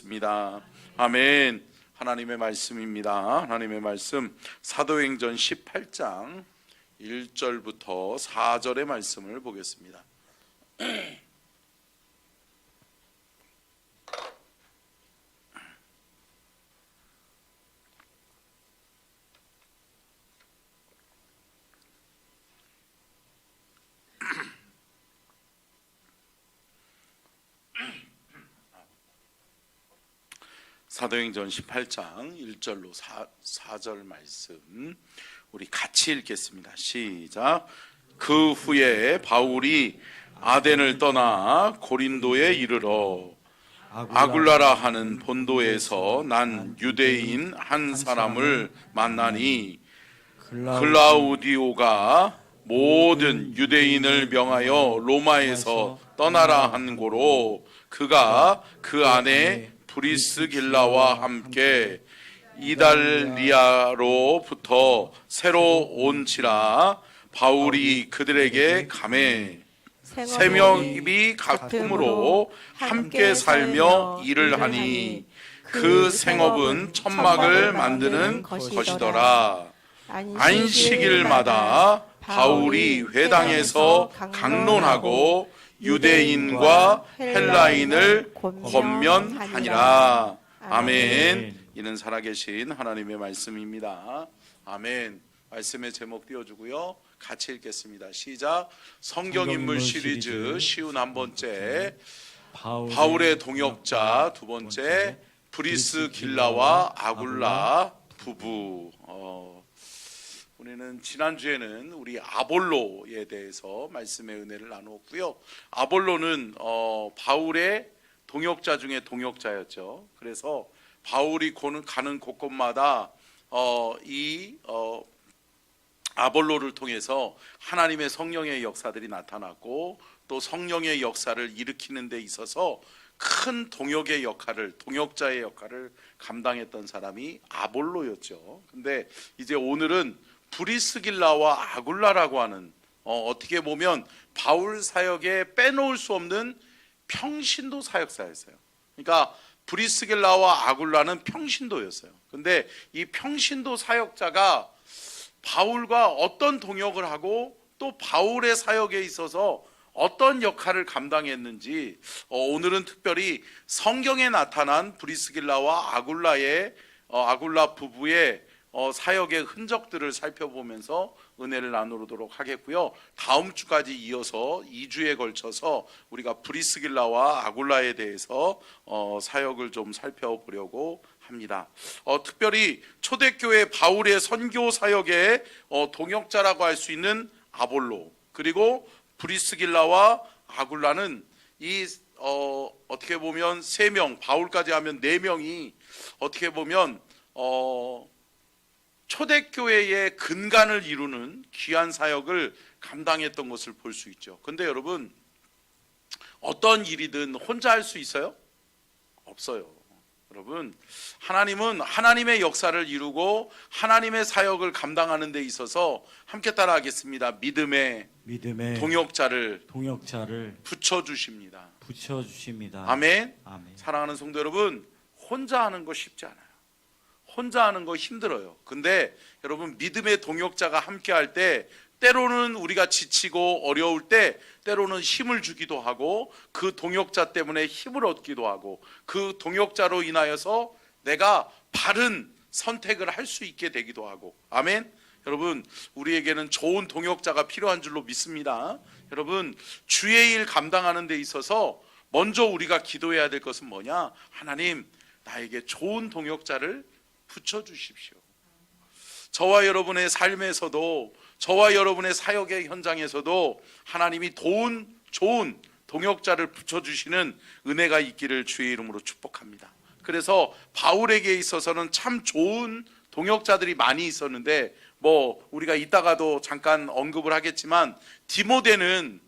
입니다. 아멘. 하나님의 말씀입니다. 하나님의 말씀 사도행전 18장 1절부터 4절의 말씀을 보겠습니다. 사도행전 18장 1절로 4절 말씀 우리 같이 읽겠습니다. 시작. 그 후에 바울이 아덴을 떠나 고린도에 이르러 아굴라라 하는 본도에서 난 유대인 한 사람을 만나니 클라우디오가 모든 유대인을 명하여 로마에서 떠나라 한 고로 그가 그 안에 브리스길라와 함께 이달리아로부터 새로 온지라 바울이 그들에게 가매 세 명이 각품으로 함께 살며 일을 하니 그 생업은 천막을 만드는 것이더라. 안식일마다 바울이 회당에서 강론하고 유대인과 헬라인을 권면하니라. 아멘. 이는 살아계신 하나님의 말씀입니다. 아멘. 말씀의 제목 띄워주고요. 같이 읽겠습니다. 시작. 성경인물 시리즈 쉬운 한 번째, 바울의 동역자 두 번째, 브리스길라와 아굴라 부부. 우리는 지난주에는 우리 아볼로에 대해서 말씀의 은혜를 나누었고요. 아볼로는 바울의 동역자 중에 동역자였죠. 그래서 바울이 가는 곳곳마다 아볼로를 통해서 하나님의 성령의 역사들이 나타났고 또 성령의 역사를 일으키는 데 있어서 큰 동역의 역할을, 동역자의 역할을 감당했던 사람이 아볼로였죠. 근데 이제 오늘은 브리스길라와 아굴라라고 하는 어떻게 보면 바울 사역에 빼놓을 수 없는 평신도 사역사였어요. 그러니까 브리스길라와 아굴라는 평신도였어요. 근데 이 평신도 사역자가 바울과 어떤 동역을 하고 또 바울의 사역에 있어서 어떤 역할을 감당했는지 오늘은 특별히 성경에 나타난 브리스길라와 아굴라 부부의 사역의 흔적들을 살펴보면서 은혜를 나누도록 하겠고요. 다음 주까지 이어서 2주에 걸쳐서 우리가 브리스길라와 아굴라에 대해서 사역을 좀 살펴보려고 합니다. 특별히 초대교회 바울의 선교 사역의 동역자라고 할 수 있는 아볼로, 그리고 브리스길라와 아굴라는 이 어떻게 보면 3명, 바울까지 하면 4명이 어떻게 보면 초대교회의 근간을 이루는 귀한 사역을 감당했던 것을 볼 수 있죠. 근데 여러분, 어떤 일이든 혼자 할 수 있어요? 없어요. 여러분, 하나님은 하나님의 역사를 이루고 하나님의 사역을 감당하는 데 있어서 함께 따라 하겠습니다. 믿음의 동역자를 붙여주십니다. 아멘. 아멘. 사랑하는 성도 여러분, 혼자 하는 거 쉽지 않아요. 혼자 하는 거 힘들어요. 근데 여러분, 믿음의 동역자가 함께 할 때 때로는 우리가 지치고 어려울 때 때로는 힘을 주기도 하고 그 동역자 때문에 힘을 얻기도 하고 그 동역자로 인하여서 내가 바른 선택을 할 수 있게 되기도 하고. 아멘. 여러분, 우리에게는 좋은 동역자가 필요한 줄로 믿습니다. 여러분, 주의 일 감당하는 데 있어서 먼저 우리가 기도해야 될 것은 뭐냐? 하나님, 나에게 좋은 동역자를 붙여주십시오. 저와 여러분의 삶에서도, 저와 여러분의 사역의 현장에서도 하나님이 좋은 동역자를 붙여주시는 은혜가 있기를 주의 이름으로 축복합니다. 그래서 바울에게 있어서는 참 좋은 동역자들이 많이 있었는데, 우리가 이따가도 잠깐 언급을 하겠지만, 디모데는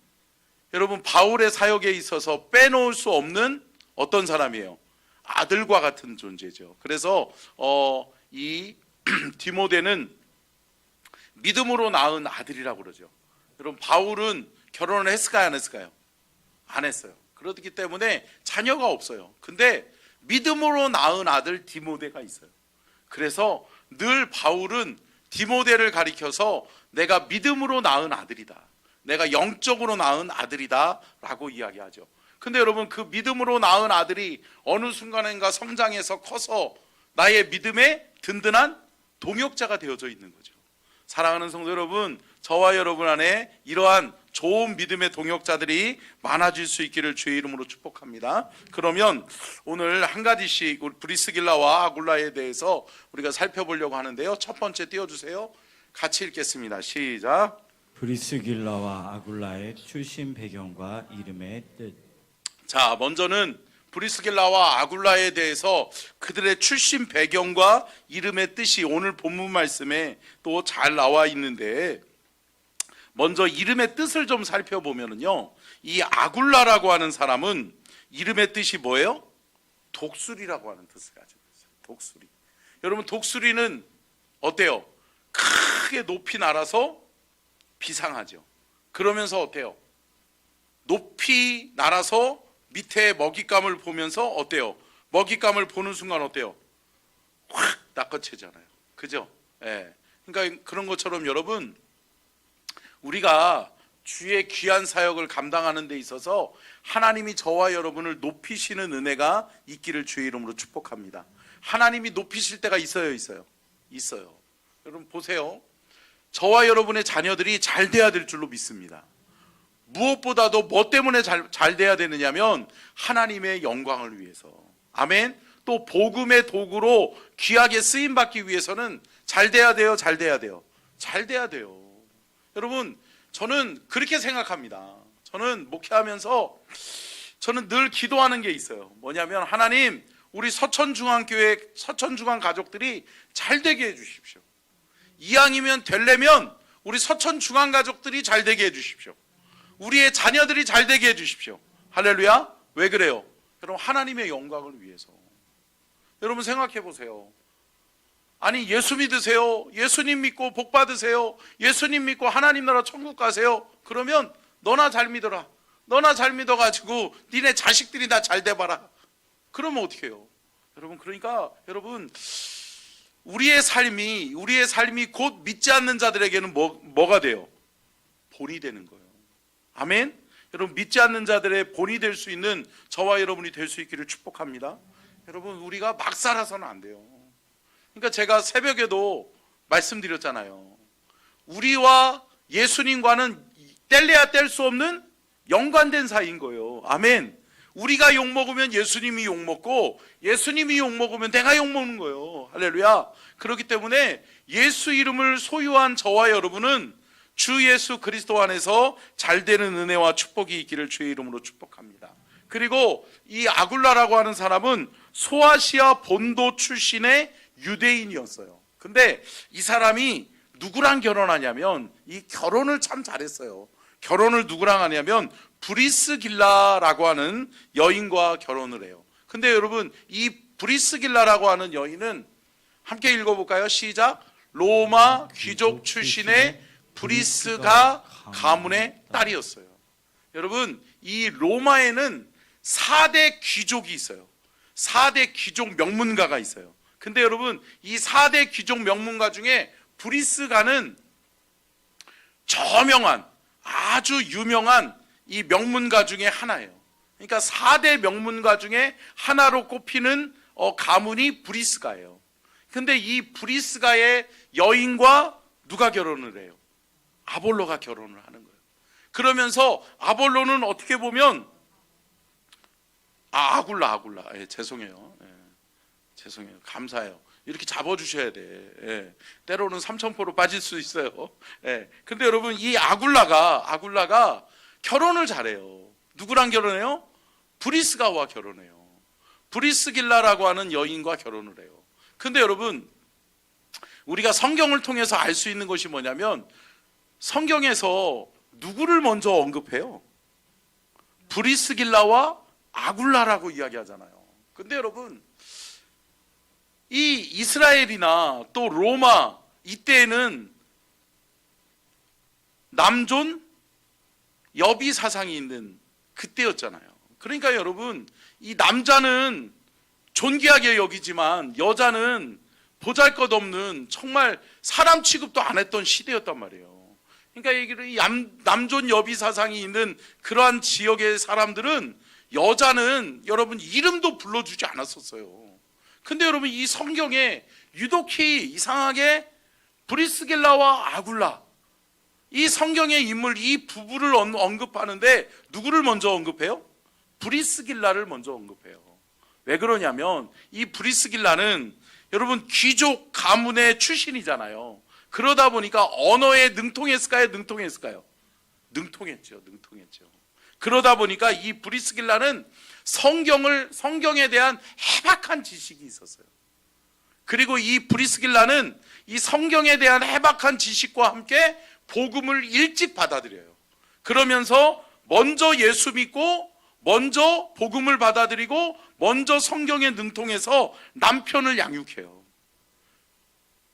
여러분 바울의 사역에 있어서 빼놓을 수 없는 어떤 사람이에요? 아들과 같은 존재죠. 그래서 이 디모데는 믿음으로 낳은 아들이라고 그러죠. 여러분, 바울은 결혼을 했을까요? 안 했을까요? 안 했어요. 그렇기 때문에 자녀가 없어요. 근데 믿음으로 낳은 아들 디모데가 있어요. 그래서 늘 바울은 디모데를 가리켜서 내가 믿음으로 낳은 아들이다, 내가 영적으로 낳은 아들이다 라고 이야기하죠. 근데 여러분, 그 믿음으로 낳은 아들이 어느 순간인가 성장해서 커서 나의 믿음의 든든한 동역자가 되어져 있는 거죠. 사랑하는 성도 여러분, 저와 여러분 안에 이러한 좋은 믿음의 동역자들이 많아질 수 있기를 주의 이름으로 축복합니다. 그러면 오늘 한 가지씩 브리스길라와 아굴라에 대해서 우리가 살펴보려고 하는데요. 첫 번째 띄워주세요. 같이 읽겠습니다. 시작. 브리스길라와 아굴라의 출신 배경과 이름의 뜻. 자, 먼저는 브리스길라와 아굴라에 대해서 그들의 출신 배경과 이름의 뜻이 오늘 본문 말씀에 또 잘 나와 있는데, 먼저 이름의 뜻을 좀 살펴보면요, 이 아굴라라고 하는 사람은 이름의 뜻이 뭐예요? 독수리라고 하는 뜻을 가지고 있어요. 독수리. 여러분, 독수리는 어때요? 크게 높이 날아서 비상하죠. 그러면서 어때요? 높이 날아서 밑에 먹잇감을 보면서 어때요? 먹잇감을 보는 순간 어때요? 확 낚아채잖아요. 그죠? 예. 그러니까 그런 것처럼 여러분, 우리가 주의 귀한 사역을 감당하는 데 있어서 하나님이 저와 여러분을 높이시는 은혜가 있기를 주의 이름으로 축복합니다. 하나님이 높이실 때가 있어요, 있어요? 있어요. 여러분 보세요. 저와 여러분의 자녀들이 잘 돼야 될 줄로 믿습니다. 무엇보다도 뭐 때문에 잘 돼야 되느냐면 하나님의 영광을 위해서. 아멘. 또 복음의 도구로 귀하게 쓰임 받기 위해서는 잘 돼야 돼요, 잘 돼야 돼요, 잘 돼야 돼요. 여러분, 저는 그렇게 생각합니다. 저는 목회하면서 저는 늘 기도하는 게 있어요. 뭐냐면, 하나님, 우리 서천중앙교회 서천중앙 가족들이 잘 되게 해주십시오. 이왕이면 되려면 우리 서천중앙 가족들이 잘 되게 해주십시오. 우리의 자녀들이 잘 되게 해주십시오. 할렐루야. 왜 그래요? 여러분, 하나님의 영광을 위해서. 여러분 생각해 보세요. 아니, 예수 믿으세요, 예수님 믿고 복 받으세요, 예수님 믿고 하나님 나라 천국 가세요. 그러면 너나 잘 믿어라, 너나 잘 믿어가지고 니네 자식들이 다 잘 돼봐라. 그러면 어떻게 해요? 여러분, 그러니까 여러분, 우리의 삶이 곧 믿지 않는 자들에게는 뭐가 돼요? 본이 되는 거예요. 아멘. 여러분, 믿지 않는 자들의 본이 될 수 있는 저와 여러분이 될 수 있기를 축복합니다. 여러분, 우리가 막 살아서는 안 돼요. 그러니까 제가 새벽에도 말씀드렸잖아요. 우리와 예수님과는 뗄래야 뗄 수 없는 연관된 사이인 거예요. 아멘. 우리가 욕먹으면 예수님이 욕먹고, 예수님이 욕먹으면 내가 욕먹는 거예요. 할렐루야. 그렇기 때문에 예수 이름을 소유한 저와 여러분은 주 예수 그리스도 안에서 잘되는 은혜와 축복이 있기를 주의 이름으로 축복합니다. 그리고 이 아굴라라고 하는 사람은 소아시아 본도 출신의 유대인이었어요. 근데 이 사람이 누구랑 결혼하냐면, 이 결혼을 참 잘했어요. 결혼을 누구랑 하냐면 브리스길라라고 하는 여인과 결혼을 해요. 근데 여러분, 이 브리스길라라고 하는 여인은 함께 읽어볼까요? 시작. 로마 귀족 출신의 브리스가 가문의 딸이었어요. 여러분, 이 로마에는 4대 귀족이 있어요. 4대 귀족 명문가가 있어요. 근데 여러분, 이 4대 귀족 명문가 중에 브리스가는 저명한, 아주 유명한 이 명문가 중에 하나예요. 그러니까 4대 명문가 중에 하나로 꼽히는 가문이 브리스가예요. 근데 이 브리스가의 여인과 누가 결혼을 해요? 아볼로가 결혼을 하는 거예요. 그러면서 아볼로는 어떻게 보면 아굴라. 예, 죄송해요. 예, 죄송해요. 감사해요. 이렇게 잡아주셔야 돼. 예, 때로는 삼천포로 빠질 수 있어요. 예, 근데 여러분, 이 아굴라가 결혼을 잘해요. 누구랑 결혼해요? 브리스가와 결혼해요. 브리스길라라고 하는 여인과 결혼을 해요. 근데 여러분, 우리가 성경을 통해서 알 수 있는 것이 뭐냐면, 성경에서 누구를 먼저 언급해요? 브리스길라와 아굴라라고 이야기하잖아요. 근데 여러분, 이 이스라엘이나 또 로마 이때에는 남존 여비 사상이 있는 그때였잖아요. 그러니까 여러분, 이 남자는 존귀하게 여기지만 여자는 보잘것없는 정말 사람 취급도 안 했던 시대였단 말이에요. 그러니까 이 남존 여비 사상이 있는 그러한 지역의 사람들은 여자는 여러분 이름도 불러주지 않았었어요. 근데 여러분 이 성경에 유독히 이상하게 브리스길라와 아굴라, 이 성경의 인물, 이 부부를 언급하는데 누구를 먼저 언급해요? 브리스길라를 먼저 언급해요. 왜 그러냐면 이 브리스길라는 여러분 귀족 가문의 출신이잖아요. 그러다 보니까 언어에 능통했을까요? 능통했을까요? 능통했죠. 그러다 보니까 이 브리스길라는 성경에 대한 해박한 지식이 있었어요. 그리고 이 브리스길라는 이 성경에 대한 해박한 지식과 함께 복음을 일찍 받아들여요. 그러면서 먼저 예수 믿고 먼저 복음을 받아들이고 먼저 성경에 능통해서 남편을 양육해요.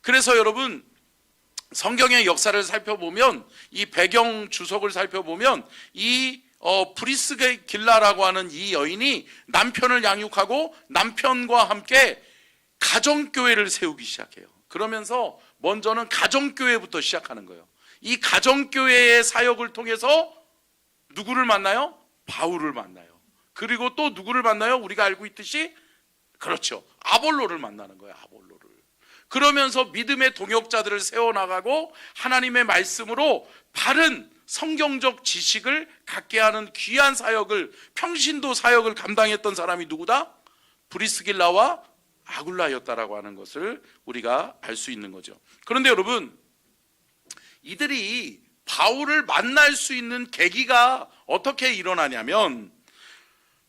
그래서 여러분 성경의 역사를 살펴보면 이 배경 주석을 살펴보면 이 브리스길라라고 하는 이 여인이 남편을 양육하고 남편과 함께 가정교회를 세우기 시작해요. 그러면서 먼저는 가정교회부터 시작하는 거예요. 이 가정교회의 사역을 통해서 누구를 만나요? 바울을 만나요. 그리고 또 누구를 만나요? 우리가 알고 있듯이 그렇죠. 아볼로를 만나는 거예요. 아볼로를. 그러면서 믿음의 동역자들을 세워나가고 하나님의 말씀으로 바른 성경적 지식을 갖게 하는 귀한 사역을, 평신도 사역을 감당했던 사람이 누구다? 브리스길라와 아굴라였다라고 하는 것을 우리가 알 수 있는 거죠. 그런데 여러분, 이들이 바울을 만날 수 있는 계기가 어떻게 일어나냐면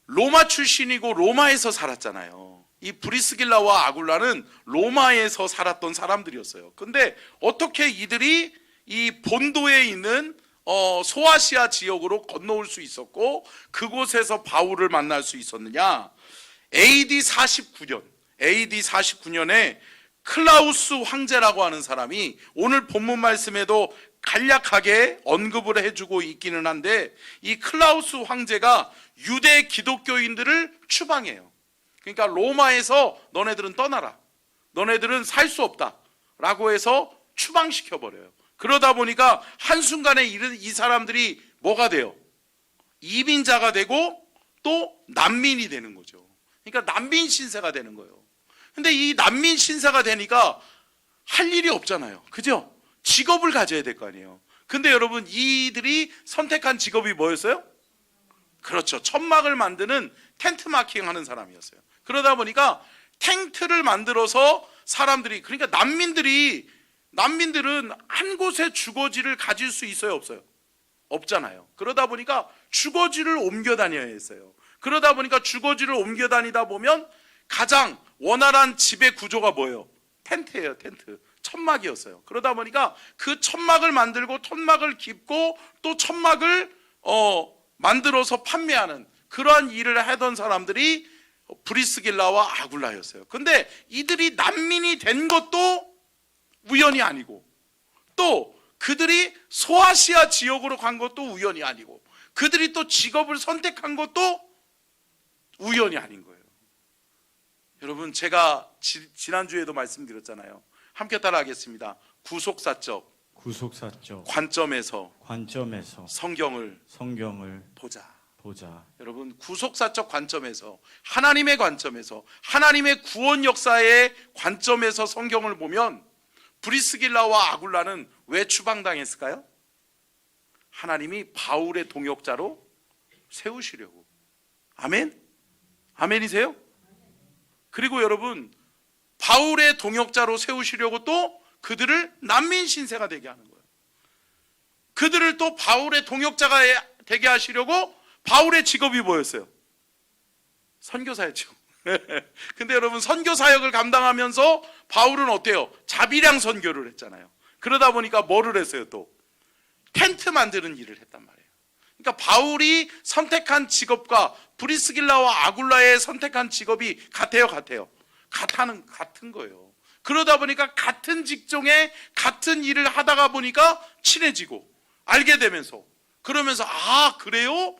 로마 출신이고 로마에서 살았잖아요. 이 브리스길라와 아굴라는 로마에서 살았던 사람들이었어요. 근데 어떻게 이들이 이 본도에 있는 소아시아 지역으로 건너올 수 있었고 그곳에서 바울을 만날 수 있었느냐? AD 49년에 클라우스 황제라고 하는 사람이 오늘 본문 말씀에도 간략하게 언급을 해주고 있기는 한데, 이 클라우스 황제가 유대 기독교인들을 추방해요. 그러니까 로마에서 너네들은 떠나라, 너네들은 살 수 없다 라고 해서 추방시켜버려요. 그러다 보니까 한순간에 이 사람들이 뭐가 돼요? 이민자가 되고 또 난민이 되는 거죠. 그러니까 난민 신세가 되는 거예요. 근데 이 난민 신세가 되니까 할 일이 없잖아요. 그죠? 직업을 가져야 될 거 아니에요. 근데 여러분, 이들이 선택한 직업이 뭐였어요? 그렇죠. 천막을 만드는 텐트 마킹 하는 사람이었어요. 그러다 보니까 텐트를 만들어서 사람들이, 그러니까 난민들은 한 곳에 주거지를 가질 수 있어요, 없어요? 없잖아요. 그러다 보니까 주거지를 옮겨 다녀야 했어요. 그러다 보니까 주거지를 옮겨 다니다 보면 가장 원활한 집의 구조가 뭐예요? 텐트예요, 텐트. 천막이었어요. 그러다 보니까 그 천막을 만들고 천막을 깁고 또 천막을 만들어서 판매하는 그러한 일을 하던 사람들이 브리스길라와 아굴라였어요. 근데 이들이 난민이 된 것도 우연이 아니고, 또 그들이 소아시아 지역으로 간 것도 우연이 아니고, 그들이 또 직업을 선택한 것도 우연이 아닌 거예요. 여러분, 제가 지난주에도 말씀드렸잖아요. 함께 따라하겠습니다. 구속사적 관점에서 성경을 보자. 여러분, 구속사적 관점에서, 하나님의 관점에서, 하나님의 구원 역사의 관점에서 성경을 보면 브리스길라와 아굴라는 왜 추방당했을까요? 하나님이 바울의 동역자로 세우시려고. 아멘? 아멘이세요? 그리고 여러분, 바울의 동역자로 세우시려고 또 그들을 난민 신세가 되게 하는 거예요. 그들을 또 바울의 동역자가 되게 하시려고 바울의 직업이 뭐였어요? 선교사였죠. 근데 여러분, 선교 사역을 감당하면서 바울은 어때요? 자비량 선교를 했잖아요. 그러다 보니까 뭐를 했어요? 또 텐트 만드는 일을 했단 말이에요. 그러니까 바울이 선택한 직업과 브리스길라와 아굴라의 선택한 직업이 같아요? 같은 거예요. 그러다 보니까 같은 직종에 같은 일을 하다가 보니까 친해지고 알게 되면서, 그러면서 아, 그래요?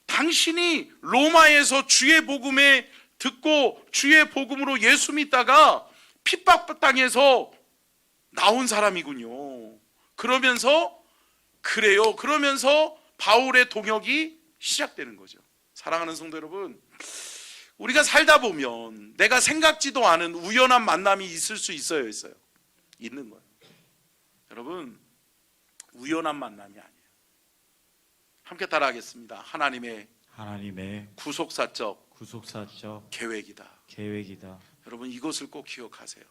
당신이 로마에서 주의 복음의 듣고 주의 복음으로 예수 믿다가 핍박당해서 나온 사람이군요. 그러면서 바울의 동역이 시작되는 거죠. 사랑하는 성도 여러분, 우리가 살다 보면 내가 생각지도 않은 우연한 만남이 있을 수 있어요? 있는 거예요. 여러분, 우연한 만남이 아니에요. 함께 따라하겠습니다. 하나님의 구속사적 계획이다. 여러분, 이것을 꼭 기억하세요.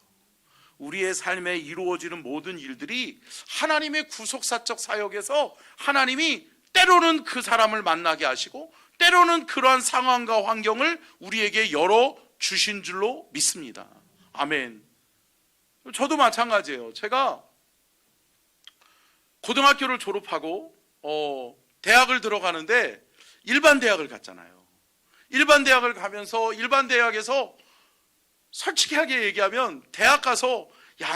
우리의 삶에 이루어지는 모든 일들이 하나님의 구속사적 사역에서 하나님이 때로는 그 사람을 만나게 하시고 때로는 그러한 상황과 환경을 우리에게 열어주신 줄로 믿습니다. 아멘. 저도 마찬가지예요. 제가 고등학교를 졸업하고 대학을 들어가는데 일반 대학을 갔잖아요. 일반 대학을 가면서 일반 대학에서 솔직하게 얘기하면 대학 가서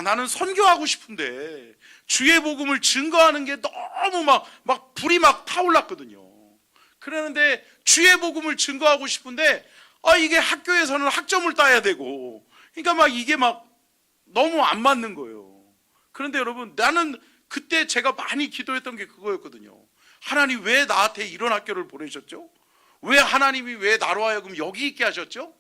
나는 선교하고 싶은데 주의 복음을 증거하는 게 너무 막 불이 막 타올랐거든요. 그러는데 주의 복음을 증거하고 싶은데 이게 학교에서는 학점을 따야 되고 그러니까 이게 너무 안 맞는 거예요. 그런데 여러분, 나는 그때 제가 많이 기도했던 게 그거였거든요. 하나님 왜 나한테 이런 학교를 보내셨죠? 하나님이 왜 나로 하여금 여기 있게 하셨죠?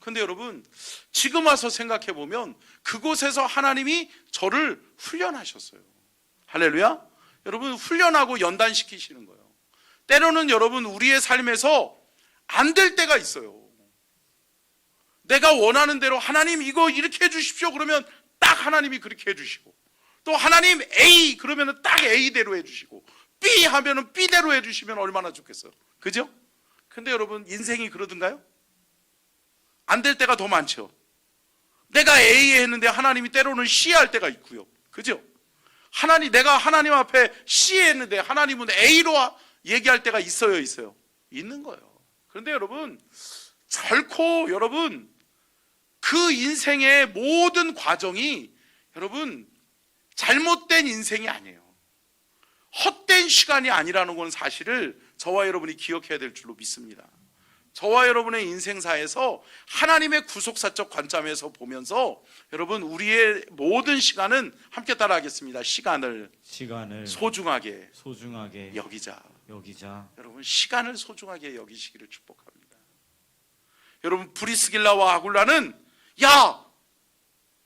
근데 여러분, 지금 와서 생각해 보면 그곳에서 하나님이 저를 훈련하셨어요. 할렐루야. 여러분, 훈련하고 연단시키시는 거예요. 때로는 여러분, 우리의 삶에서 안 될 때가 있어요. 내가 원하는 대로 하나님 이거 이렇게 해주십시오 그러면 딱 하나님이 그렇게 해주시고, 또 하나님 A 그러면 딱 A대로 해주시고, B 하면 B대로 해주시면 얼마나 좋겠어요. 그죠? 근데 여러분, 인생이 그러던가요? 안 될 때가 더 많죠. 내가 A 했는데 하나님이 때로는 C 할 때가 있고요. 그죠? 내가 하나님 앞에 C 했는데 하나님은 A로 얘기할 때가 있어요? 있는 거예요. 그런데 여러분, 결코 여러분, 그 인생의 모든 과정이 여러분, 잘못된 인생이 아니에요. 헛된 시간이 아니라는 건 사실을 저와 여러분이 기억해야 될 줄로 믿습니다. 저와 여러분의 인생사에서 하나님의 구속사적 관점에서 보면서 여러분, 우리의 모든 시간은 함께 따라하겠습니다. 시간을 소중하게 여기자. 여러분, 시간을 소중하게 여기시기를 축복합니다. 여러분, 프리스길라와 아굴라는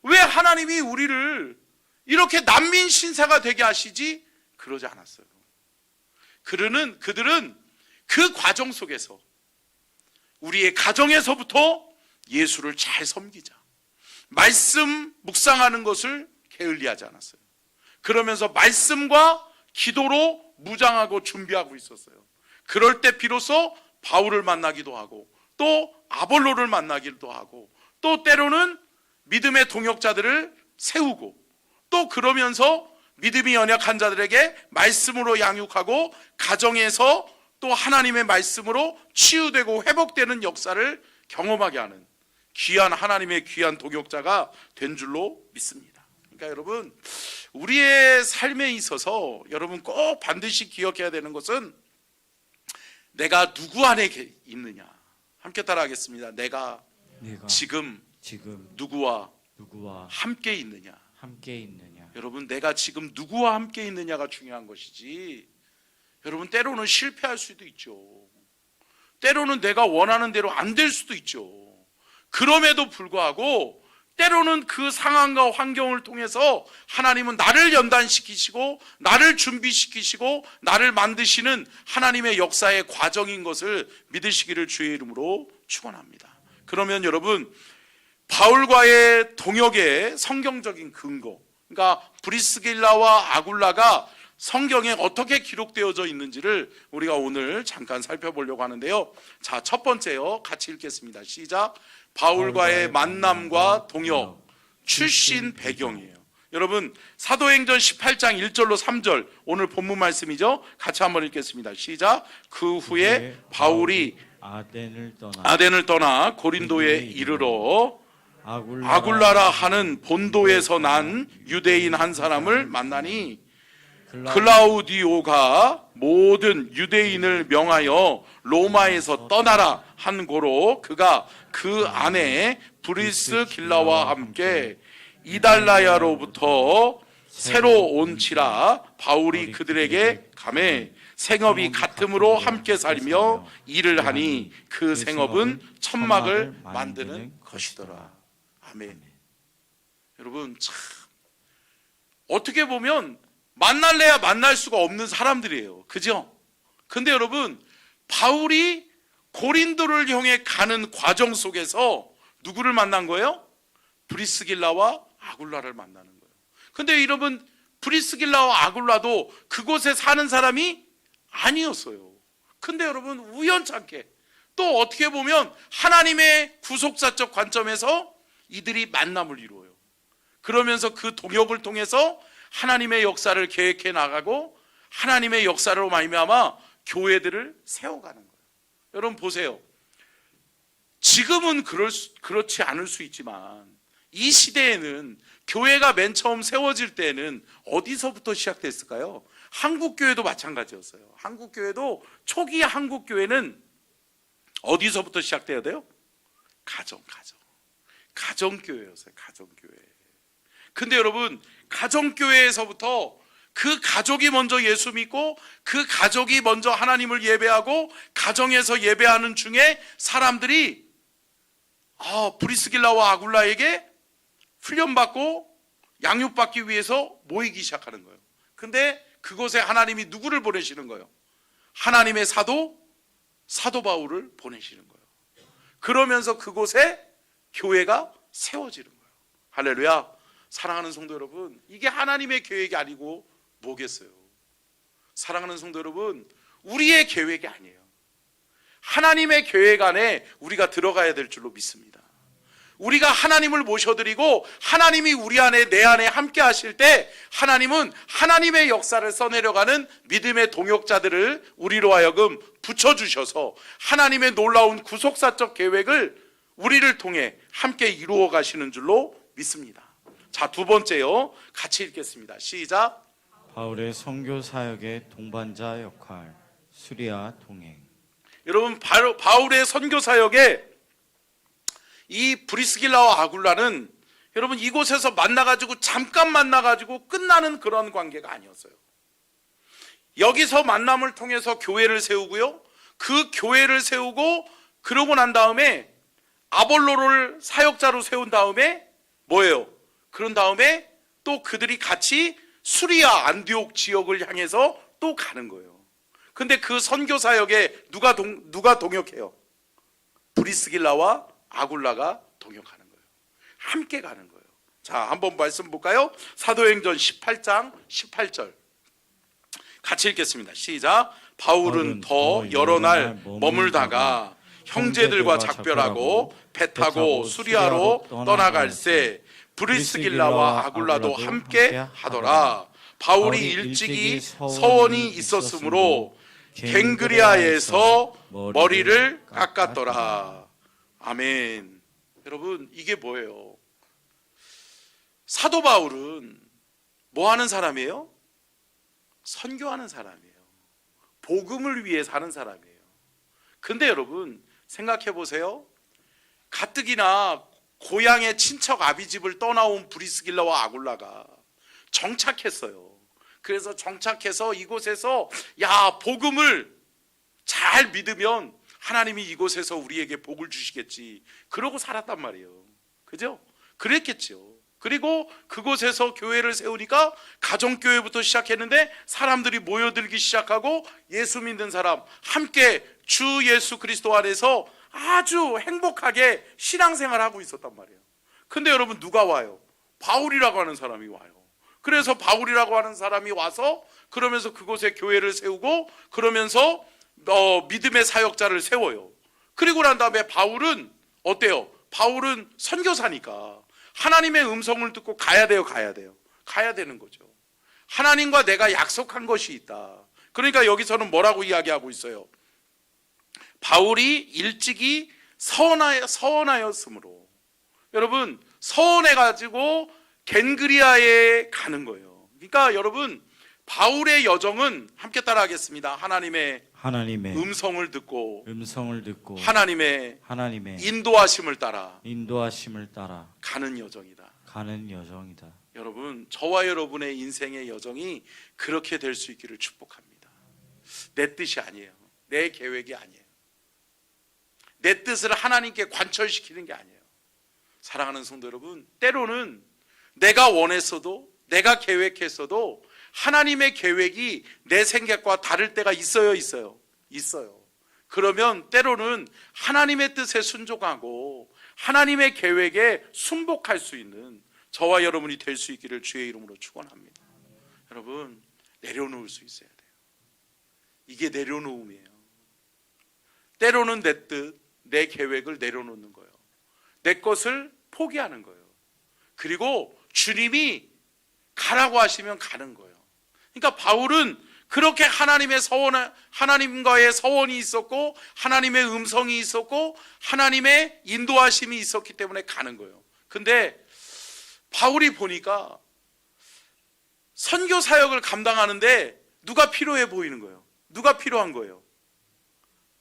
왜 하나님이 우리를 이렇게 난민 신사가 되게 하시지? 그러지 않았어요. 그들은 그 과정 속에서 우리의 가정에서부터 예수를 잘 섬기자, 말씀 묵상하는 것을 게을리하지 않았어요. 그러면서 말씀과 기도로 무장하고 준비하고 있었어요. 그럴 때 비로소 바울을 만나기도 하고 또 아볼로를 만나기도 하고 또 때로는 믿음의 동역자들을 세우고 또 그러면서 믿음이 연약한 자들에게 말씀으로 양육하고 가정에서 또 하나님의 말씀으로 치유되고 회복되는 역사를 경험하게 하는 하나님의 귀한 동역자가 된 줄로 믿습니다. 그러니까 여러분, 우리의 삶에 있어서 여러분 꼭 반드시 기억해야 되는 것은 내가 누구 안에 있느냐. 함께 따라하겠습니다. 내가 지금 누구와 함께 있느냐. 여러분, 내가 지금 누구와 함께 있느냐가 중요한 것이지, 여러분, 때로는 실패할 수도 있죠. 때로는 내가 원하는 대로 안 될 수도 있죠. 그럼에도 불구하고 때로는 그 상황과 환경을 통해서 하나님은 나를 연단시키시고 나를 준비시키시고 나를 만드시는 하나님의 역사의 과정인 것을 믿으시기를 주의 이름으로 축원합니다. 그러면 여러분, 바울과의 동역의 성경적인 근거, 그러니까 브리스길라와 아굴라가 성경에 어떻게 기록되어져 있는지를 우리가 오늘 잠깐 살펴보려고 하는데요. 자, 첫 번째요. 같이 읽겠습니다. 시작. 바울과의 만남과 동역, 출신 배경이에요. 여러분, 사도행전 18장 1절로 3절, 오늘 본문 말씀이죠. 같이 한번 읽겠습니다. 시작. 그 후에 바울이 아덴을 떠나 고린도에 이르러 아굴라라 하는 본도에서 난 유대인 한 사람을 만나니 클라우디오가 모든 유대인을 명하여 로마에서 떠나라 한 고로 그가 그 안에 브리스길라와 함께 이달라야로부터 새로 온치라 바울이 그들에게 가매 생업이 같음으로 함께 살며 일을 하니 그 생업은 천막을 만드는 것이더라. 아멘. 여러분 참 어떻게 보면 만날래야 만날 수가 없는 사람들이에요. 그죠? 근데 여러분 바울이 고린도를 향해 가는 과정 속에서 누구를 만난 거예요? 브리스길라와 아굴라를 만나는 거예요. 근데 여러분 브리스길라와 아굴라도 그곳에 사는 사람이 아니었어요. 근데 여러분 우연찮게 또 어떻게 보면 하나님의 구속사적 관점에서 이들이 만남을 이루어요. 그러면서 그 동역을 통해서 하나님의 역사를 계획해 나가고 하나님의 역사로 말미암아 교회들을 세워가는 거예요. 여러분 보세요. 지금은 그렇지 않을 수 있지만 이 시대에는 교회가 맨 처음 세워질 때는 어디서부터 시작됐을까요? 한국교회도 마찬가지였어요. 한국교회도 초기 한국교회는 어디서부터 시작돼야 돼요? 가정교회였어요. 가정교회. 근데 여러분 가정교회에서부터 그 가족이 먼저 예수 믿고 그 가족이 먼저 하나님을 예배하고 가정에서 예배하는 중에 사람들이 브리스길라와 아굴라에게 훈련받고 양육받기 위해서 모이기 시작하는 거예요. 근데 그곳에 하나님이 누구를 보내시는 거예요? 하나님의 사도 바울을 보내시는 거예요. 그러면서 그곳에 교회가 세워지는 거예요. 할렐루야. 사랑하는 성도 여러분, 이게 하나님의 계획이 아니고 뭐겠어요? 사랑하는 성도 여러분, 우리의 계획이 아니에요. 하나님의 계획 안에 우리가 들어가야 될 줄로 믿습니다. 우리가 하나님을 모셔드리고 하나님이 우리 안에 내 안에 함께 하실 때 하나님은 하나님의 역사를 써내려가는 믿음의 동역자들을 우리로 하여금 붙여주셔서 하나님의 놀라운 구속사적 계획을 우리를 통해 함께 이루어 가시는 줄로 믿습니다. 자, 두 번째요. 같이 읽겠습니다. 시작. 바울의 선교 사역의 동반자 역할, 수리아 동행. 여러분 바울의 선교 사역에 이 브리스길라와 아굴라는 여러분 이곳에서 만나가지고 잠깐 만나가지고 끝나는 그런 관계가 아니었어요. 여기서 만남을 통해서 교회를 세우고요. 그 교회를 세우고 그러고 난 다음에 아볼로를 사역자로 세운 다음에 뭐예요? 그런 다음에 또 그들이 같이 수리아 안디옥 지역을 향해서 또 가는 거예요. 근데 그 선교 사역에 누가 동역해요? 브리스길라와 아굴라가 동역하는 거예요. 함께 가는 거예요. 자, 한번 말씀 볼까요? 사도행전 18장 18절 같이 읽겠습니다. 시작. 바울은 더 여러 날 머물다가 형제들과 작별하고 배 타고 수리아로 떠나갈새 브리스길라와 아굴라도 함께 하더라. 바울이 일찍이 서원이 있었으므로 갱그리아에서 머리를 깎았더라. 아멘. 여러분 이게 뭐예요? 사도 바울은 뭐 하는 사람이에요? 선교하는 사람이에요. 복음을 위해 사는 사람이에요. 근데 여러분 생각해 보세요. 가뜩이나 고향의 친척 아비집을 떠나온 브리스길라와 아굴라가 정착했어요. 그래서 정착해서 이곳에서 복음을 잘 믿으면 하나님이 이곳에서 우리에게 복을 주시겠지. 그러고 살았단 말이에요. 그죠? 그랬겠죠. 그리고 그곳에서 교회를 세우니까 가정교회부터 시작했는데 사람들이 모여들기 시작하고 예수 믿는 사람 함께 주 예수 그리스도 안에서 아주 행복하게 신앙생활하고 있었단 말이에요. 근데 여러분 누가 와요? 바울이라고 하는 사람이 와요. 그래서 바울이라고 하는 사람이 와서 그러면서 그곳에 교회를 세우고 그러면서 믿음의 사역자를 세워요. 그리고 난 다음에 바울은 어때요? 바울은 선교사니까 하나님의 음성을 듣고 가야 돼요. 가야 되는 거죠. 하나님과 내가 약속한 것이 있다. 그러니까 여기서는 뭐라고 이야기하고 있어요? 바울이 일찍이 서원하였으므로. 여러분 서원해가지고 겐그리아에 가는 거예요. 그러니까 여러분 바울의 여정은 함께 따라하겠습니다. 하나님의 하나님의 음성을 듣고 하나님의 인도하심을 따라 가는 여정이다. 여러분, 저와 여러분의 인생의 여정이 그렇게 될 수 있기를 축복합니다. 내 뜻이 아니에요. 내 계획이 아니에요. 내 뜻을 하나님께 관철시키는 게 아니에요. 사랑하는 성도 여러분, 때로는 내가 원했어도, 내가 계획했어도 하나님의 계획이 내 생각과 다를 때가 있어요. 그러면 때로는 하나님의 뜻에 순종하고 하나님의 계획에 순복할 수 있는 저와 여러분이 될 수 있기를 주의 이름으로 축원합니다. 여러분, 내려놓을 수 있어야 돼요. 이게 내려놓음이에요. 때로는 내 뜻, 내 계획을 내려놓는 거예요. 내 것을 포기하는 거예요. 그리고 주님이 가라고 하시면 가는 거예요. 그러니까 바울은 그렇게 하나님과의 서원이 있었고, 하나님의 음성이 있었고, 하나님의 인도하심이 있었기 때문에 가는 거예요. 근데 바울이 보니까 선교 사역을 감당하는데 누가 필요해 보이는 거예요. 누가 필요한 거예요?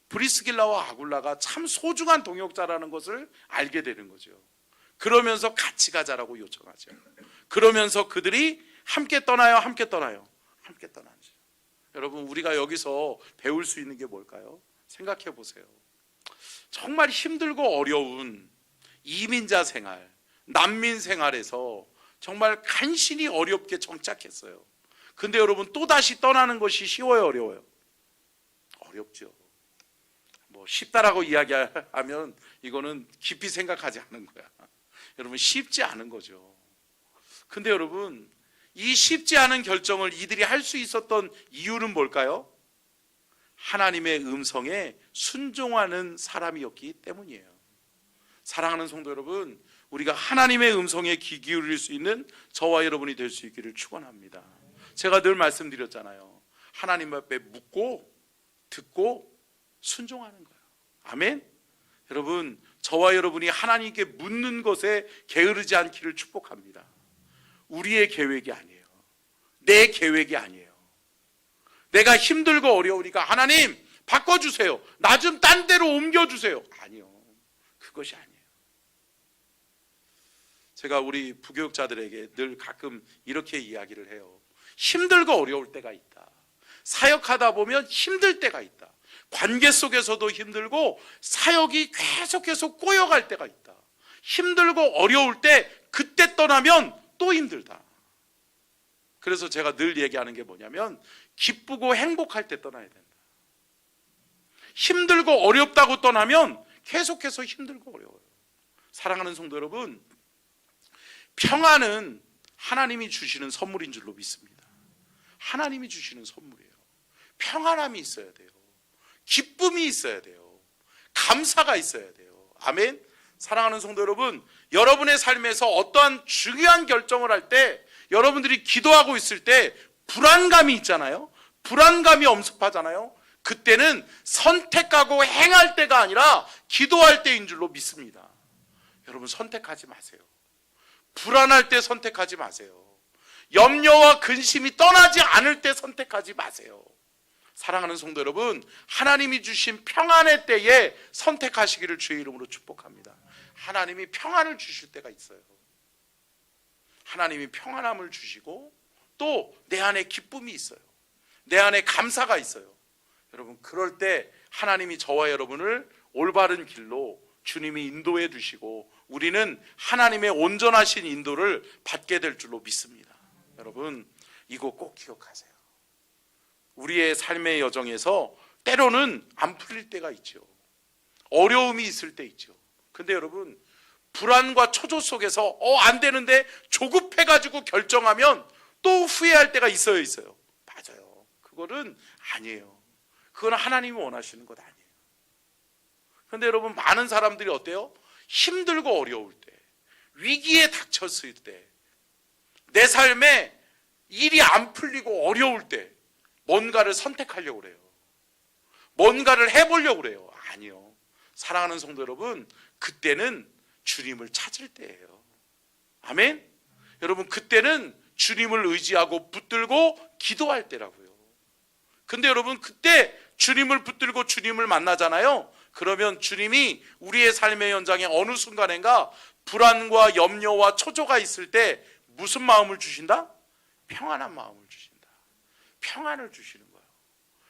브리스길라와 아굴라가 참 소중한 동역자라는 것을 알게 되는 거죠. 그러면서 같이 가자라고 요청하죠. 그러면서 그들이 함께 떠나요? 함께 떠나죠. 여러분, 우리가 여기서 배울 수 있는 게 뭘까요? 생각해 보세요. 정말 힘들고 어려운 이민자 생활, 난민 생활에서 정말 간신히 어렵게 정착했어요. 근데 여러분, 또다시 떠나는 것이 쉬워요? 어려워요? 어렵죠. 뭐 쉽다라고 이야기하면 이거는 깊이 생각하지 않는 거야. 여러분, 쉽지 않은 거죠. 근데 여러분, 이 쉽지 않은 결정을 이들이 할 수 있었던 이유는 뭘까요? 하나님의 음성에 순종하는 사람이었기 때문이에요. 사랑하는 성도 여러분, 우리가 하나님의 음성에 귀 기울일 수 있는 저와 여러분이 될 수 있기를 축원합니다. 제가 늘 말씀드렸잖아요. 하나님 앞에 묻고 듣고 순종하는 거예요. 아멘. 여러분, 저와 여러분이 하나님께 묻는 것에 게으르지 않기를 축복합니다. 우리의 계획이 아니에요. 내 계획이 아니에요. 내가 힘들고 어려우니까 하나님 바꿔주세요. 나 좀 딴 데로 옮겨주세요. 아니요. 그것이 아니에요. 제가 우리 부교육자들에게 늘 가끔 이렇게 이야기를 해요. 힘들고 어려울 때가 있다. 사역하다 보면 힘들 때가 있다. 관계 속에서도 힘들고 사역이 계속해서 꼬여갈 때가 있다. 힘들고 어려울 때 그때 떠나면 또 힘들다. 그래서 제가 늘 얘기하는 게 뭐냐면 기쁘고 행복할 때 떠나야 된다. 힘들고 어렵다고 떠나면 계속해서 힘들고 어려워요. 사랑하는 성도 여러분, 평안은 하나님이 주시는 선물인 줄로 믿습니다. 하나님이 주시는 선물이에요. 평안함이 있어야 돼요. 기쁨이 있어야 돼요. 감사가 있어야 돼요. 아멘. 사랑하는 성도 여러분, 여러분의 삶에서 어떠한 중요한 결정을 할 때, 여러분들이 기도하고 있을 때 불안감이 있잖아요. 불안감이 엄습하잖아요. 그때는 선택하고 행할 때가 아니라 기도할 때인 줄로 믿습니다. 여러분, 선택하지 마세요. 불안할 때 선택하지 마세요. 염려와 근심이 떠나지 않을 때 선택하지 마세요. 사랑하는 성도 여러분, 하나님이 주신 평안의 때에 선택하시기를 주의 이름으로 축복합니다. 하나님이 평안을 주실 때가 있어요. 하나님이 평안함을 주시고 또 내 안에 기쁨이 있어요. 내 안에 감사가 있어요. 여러분, 그럴 때 하나님이 저와 여러분을 올바른 길로 주님이 인도해 주시고 우리는 하나님의 온전하신 인도를 받게 될 줄로 믿습니다. 여러분, 이거 꼭 기억하세요. 우리의 삶의 여정에서 때로는 안 풀릴 때가 있죠. 어려움이 있을 때 있죠. 근데 여러분, 불안과 초조 속에서 안 되는데 조급해가지고 결정하면 또 후회할 때가 있어요. 맞아요. 그거는 아니에요. 그건 하나님이 원하시는 것 아니에요. 그런데 여러분, 많은 사람들이 어때요? 힘들고 어려울 때, 위기에 닥쳤을 때, 내 삶에 일이 안 풀리고 어려울 때 뭔가를 선택하려고 그래요. 뭔가를 해보려고 그래요. 아니요. 사랑하는 성도 여러분, 그때는 주님을 찾을 때예요. 아멘? 여러분, 그때는 주님을 의지하고 붙들고 기도할 때라고요. 근데 여러분, 그때 주님을 붙들고 주님을 만나잖아요. 그러면 주님이 우리의 삶의 현장에 어느 순간인가 불안과 염려와 초조가 있을 때 무슨 마음을 주신다? 평안한 마음을 주신다. 평안을 주시는 거예요.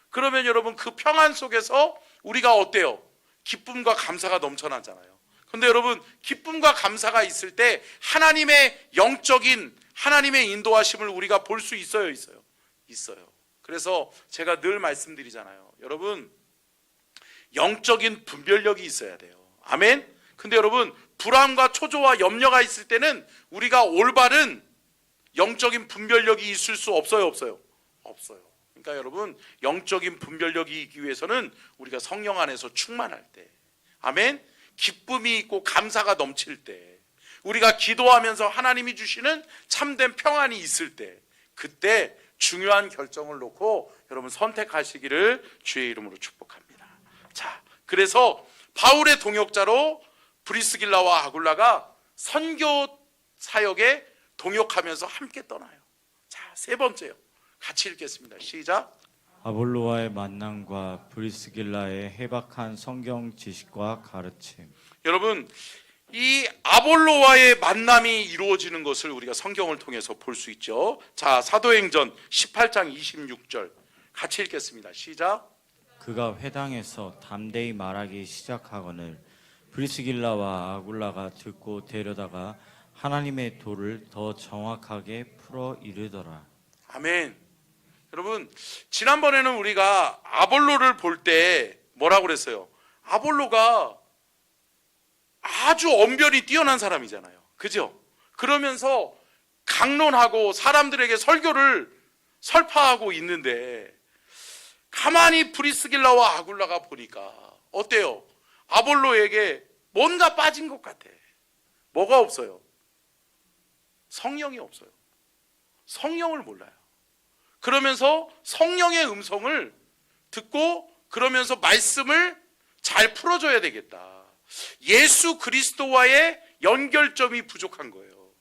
그러면 여러분, 그 평안 속에서 우리가 어때요? 기쁨과 감사가 넘쳐나잖아요. 근데 여러분, 기쁨과 감사가 있을 때 하나님의 영적인 하나님의 인도하심을 우리가 볼 수 있어요, 있어요? 있어요. 그래서 제가 늘 말씀드리잖아요. 여러분, 영적인 분별력이 있어야 돼요. 아멘? 근데 여러분, 불안과 초조와 염려가 있을 때는 우리가 올바른 영적인 분별력이 있을 수 없어요, 없어요? 없어요. 그러니까 여러분, 영적인 분별력이 있기 위해서는 우리가 성령 안에서 충만할 때, 아멘? 기쁨이 있고 감사가 넘칠 때, 우리가 기도하면서 하나님이 주시는 참된 평안이 있을 때, 그때 중요한 결정을 놓고 여러분 선택하시기를 주의 이름으로 축복합니다. 자, 그래서 바울의 동역자로 브리스길라와 아굴라가 선교 사역에 동역하면서 함께 떠나요. 자, 세 번째요. 같이 읽겠습니다. 시작. 아볼로와의 만남과 브리스길라의 해박한 성경 지식과 가르침. 여러분, 이 아볼로와의 만남이 이루어지는 것을 우리가 성경을 통해서 볼 수 있죠. 자, 사도행전 18장 26절 같이 읽겠습니다. 시작. 그가 회당에서 담대히 말하기 시작하거늘 브리스길라와 아굴라가 듣고 데려다가 하나님의 도를 더 정확하게 풀어 이르더라. 아멘. 여러분, 지난번에는 우리가 아볼로를 볼 때 뭐라고 그랬어요? 아볼로가 아주 언변이 뛰어난 사람이잖아요. 그죠? 그러면서 강론하고 사람들에게 설교를 설파하고 있는데 가만히 브리스길라와 아굴라가 보니까 어때요? 아볼로에게 뭔가 빠진 것 같아. 뭐가 없어요? 성령이 없어요. 성령을 몰라요. 그러면서 성령의 음성을 듣고 그러면서 말씀을 잘 풀어줘야 되겠다. 예수 그리스도와의 연결점이 부족한 거예요.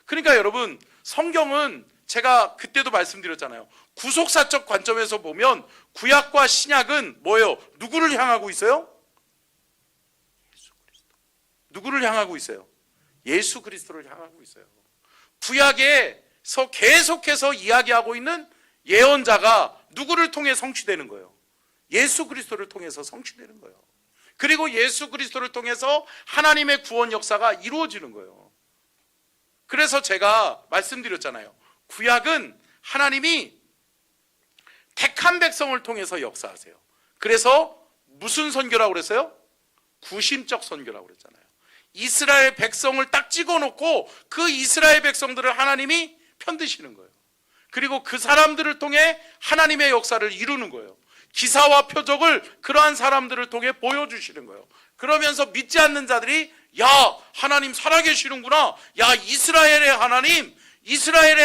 그러니까 여러분, 성경은 제가 그때도 말씀드렸잖아요. 구속사적 관점에서 보면 구약과 신약은 뭐예요? 누구를 향하고 있어요? 예수 그리스도. 누구를 향하고 있어요? 예수 그리스도를 향하고 있어요. 구약에서 계속해서 이야기하고 있는 예언자가 누구를 통해 성취되는 거예요? 예수 그리스도를 통해서 성취되는 거예요. 그리고 예수 그리스도를 통해서 하나님의 구원 역사가 이루어지는 거예요. 그래서 제가 말씀드렸잖아요. 구약은 하나님이 택한 백성을 통해서 역사하세요. 그래서 무슨 선교라고 그랬어요? 구심적 선교라고 그랬잖아요. 이스라엘 백성을 딱 찍어놓고 그 이스라엘 백성들을 하나님이 편드시는 거예요. 그리고 그 사람들을 통해 하나님의 역사를 이루는 거예요. 기사와 표적을 그러한 사람들을 통해 보여주시는 거예요. 그러면서 믿지 않는 자들이 야, 하나님 살아계시는구나. 야, 이스라엘의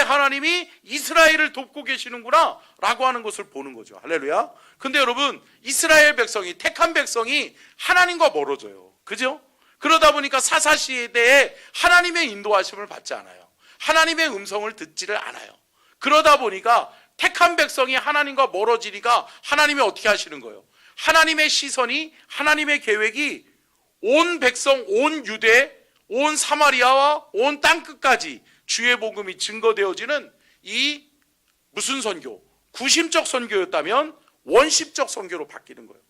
하나님이 이스라엘을 돕고 계시는구나 라고 하는 것을 보는 거죠. 할렐루야. 근데 여러분, 이스라엘 백성이, 택한 백성이 하나님과 멀어져요. 그죠? 그러다 보니까 사사시대에 하나님의 인도하심을 받지 않아요. 하나님의 음성을 듣지를 않아요. 그러다 보니까 택한 백성이 하나님과 멀어지니까 하나님이 어떻게 하시는 거예요? 하나님의 시선이, 하나님의 계획이 온 백성, 온 유대, 온 사마리아와 온 땅끝까지 주의 복음이 증거되어지는 이 무슨 선교? 구심적 선교였다면 원심적 선교로 바뀌는 거예요.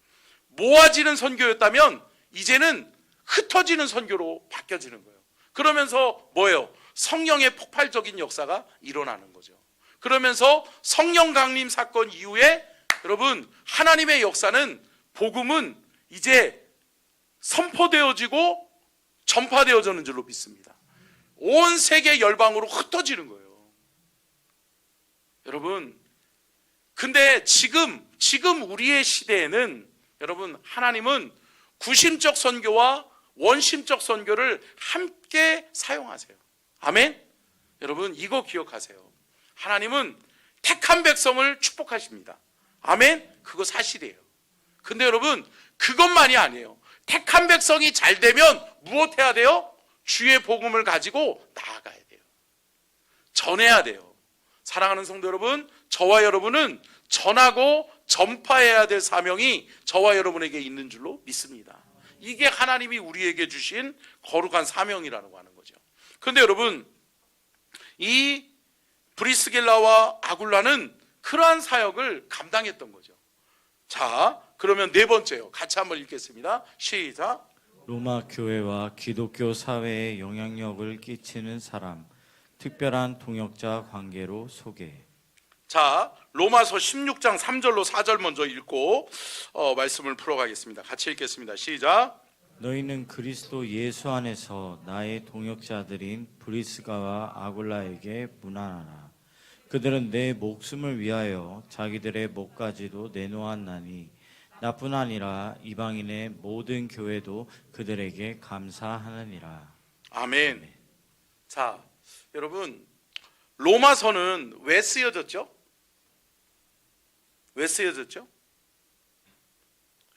모아지는 선교였다면 이제는 흩어지는 선교로 바뀌어지는 거예요. 그러면서 뭐예요? 성령의 폭발적인 역사가 일어나는 거죠. 그러면서 성령 강림 사건 이후에 여러분, 하나님의 역사는, 복음은 이제 선포되어지고 전파되어지는 줄로 믿습니다. 온 세계 열방으로 흩어지는 거예요. 여러분, 근데 지금 우리의 시대에는 여러분, 하나님은 구심적 선교와 원심적 선교를 함께 사용하세요. 아멘? 여러분, 이거 기억하세요. 하나님은 택한 백성을 축복하십니다. 아멘? 그거 사실이에요. 근데 여러분, 그것만이 아니에요. 택한 백성이 잘 되면 무엇 해야 돼요? 주의 복음을 가지고 나아가야 돼요. 전해야 돼요. 사랑하는 성도 여러분, 저와 여러분은 전하고 전파해야 될 사명이 저와 여러분에게 있는 줄로 믿습니다. 이게 하나님이 우리에게 주신 거룩한 사명이라고 하는 거죠. 그런데 여러분, 이 브리스길라와 아굴라는 그러한 사역을 감당했던 거죠. 자, 그러면 네 번째요. 같이 한번 읽겠습니다. 시작. 로마 교회와 기독교 사회에 영향력을 끼치는 사람, 특별한 동역자 관계로 소개. 자, 로마서 16장 3절로 4절 먼저 읽고 말씀을 풀어가겠습니다. 같이 읽겠습니다. 시작. 너희는 그리스도 예수 안에서 나의 동역자들인 브리스가와 아굴라에게 문안하라. 그들은 내 목숨을 위하여 자기들의 목까지도 내놓았나니 나뿐 아니라 이방인의 모든 교회도 그들에게 감사하느니라. 아멘. 자, 여러분, 로마서는 왜 쓰여졌죠? 왜 쓰여졌죠?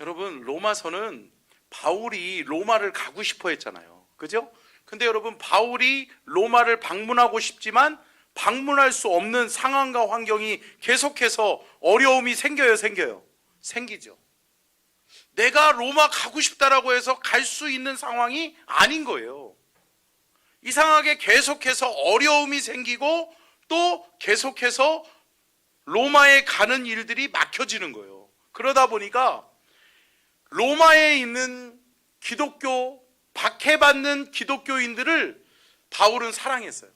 여러분, 로마서는 바울이 로마를 가고 싶어 했잖아요. 그죠? 근데 여러분, 바울이 로마를 방문하고 싶지만 방문할 수 없는 상황과 환경이 계속해서 어려움이 생겨요? 생기죠. 내가 로마 가고 싶다라고 해서 갈 수 있는 상황이 아닌 거예요. 이상하게 계속해서 어려움이 생기고 또 계속해서 로마에 가는 일들이 막혀지는 거예요. 그러다 보니까 로마에 있는 기독교, 박해받는 기독교인들을 바울은 사랑했어요.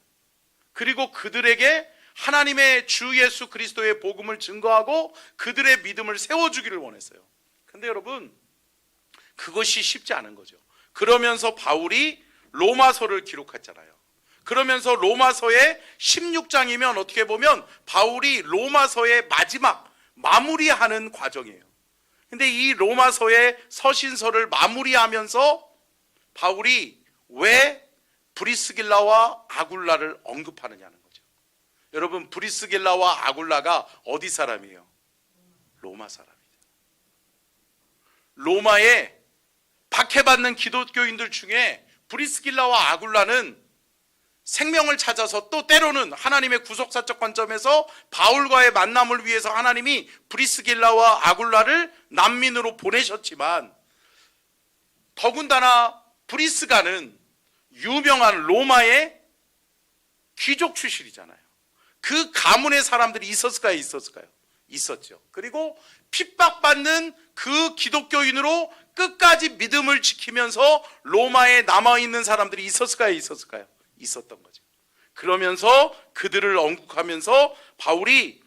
그리고 그들에게 하나님의 주 예수 그리스도의 복음을 증거하고 그들의 믿음을 세워주기를 원했어요. 근데 여러분, 그것이 쉽지 않은 거죠. 그러면서 바울이 로마서를 기록했잖아요. 그러면서 로마서의 16장이면 어떻게 보면 바울이 로마서의 마지막 마무리하는 과정이에요. 근데 이 로마서의 서신서를 마무리하면서 바울이 왜 브리스길라와 아굴라를 언급하느냐는 거죠. 여러분, 브리스길라와 아굴라가 어디 사람이에요? 로마 사람이죠. 로마에 박해받는 기독교인들 중에 브리스길라와 아굴라는 생명을 찾아서 또 때로는 하나님의 구속사적 관점에서 바울과의 만남을 위해서 하나님이 브리스길라와 아굴라를 난민으로 보내셨지만 더군다나 브리스가는 유명한 로마의 귀족 출신이잖아요. 그 가문의 사람들이 있었을까요? 있었죠. 그리고 핍박받는 그 기독교인으로 끝까지 믿음을 지키면서 로마에 남아있는 사람들이 있었을까요? 있었던 거죠. 그러면서 그들을 언급하면서 바울이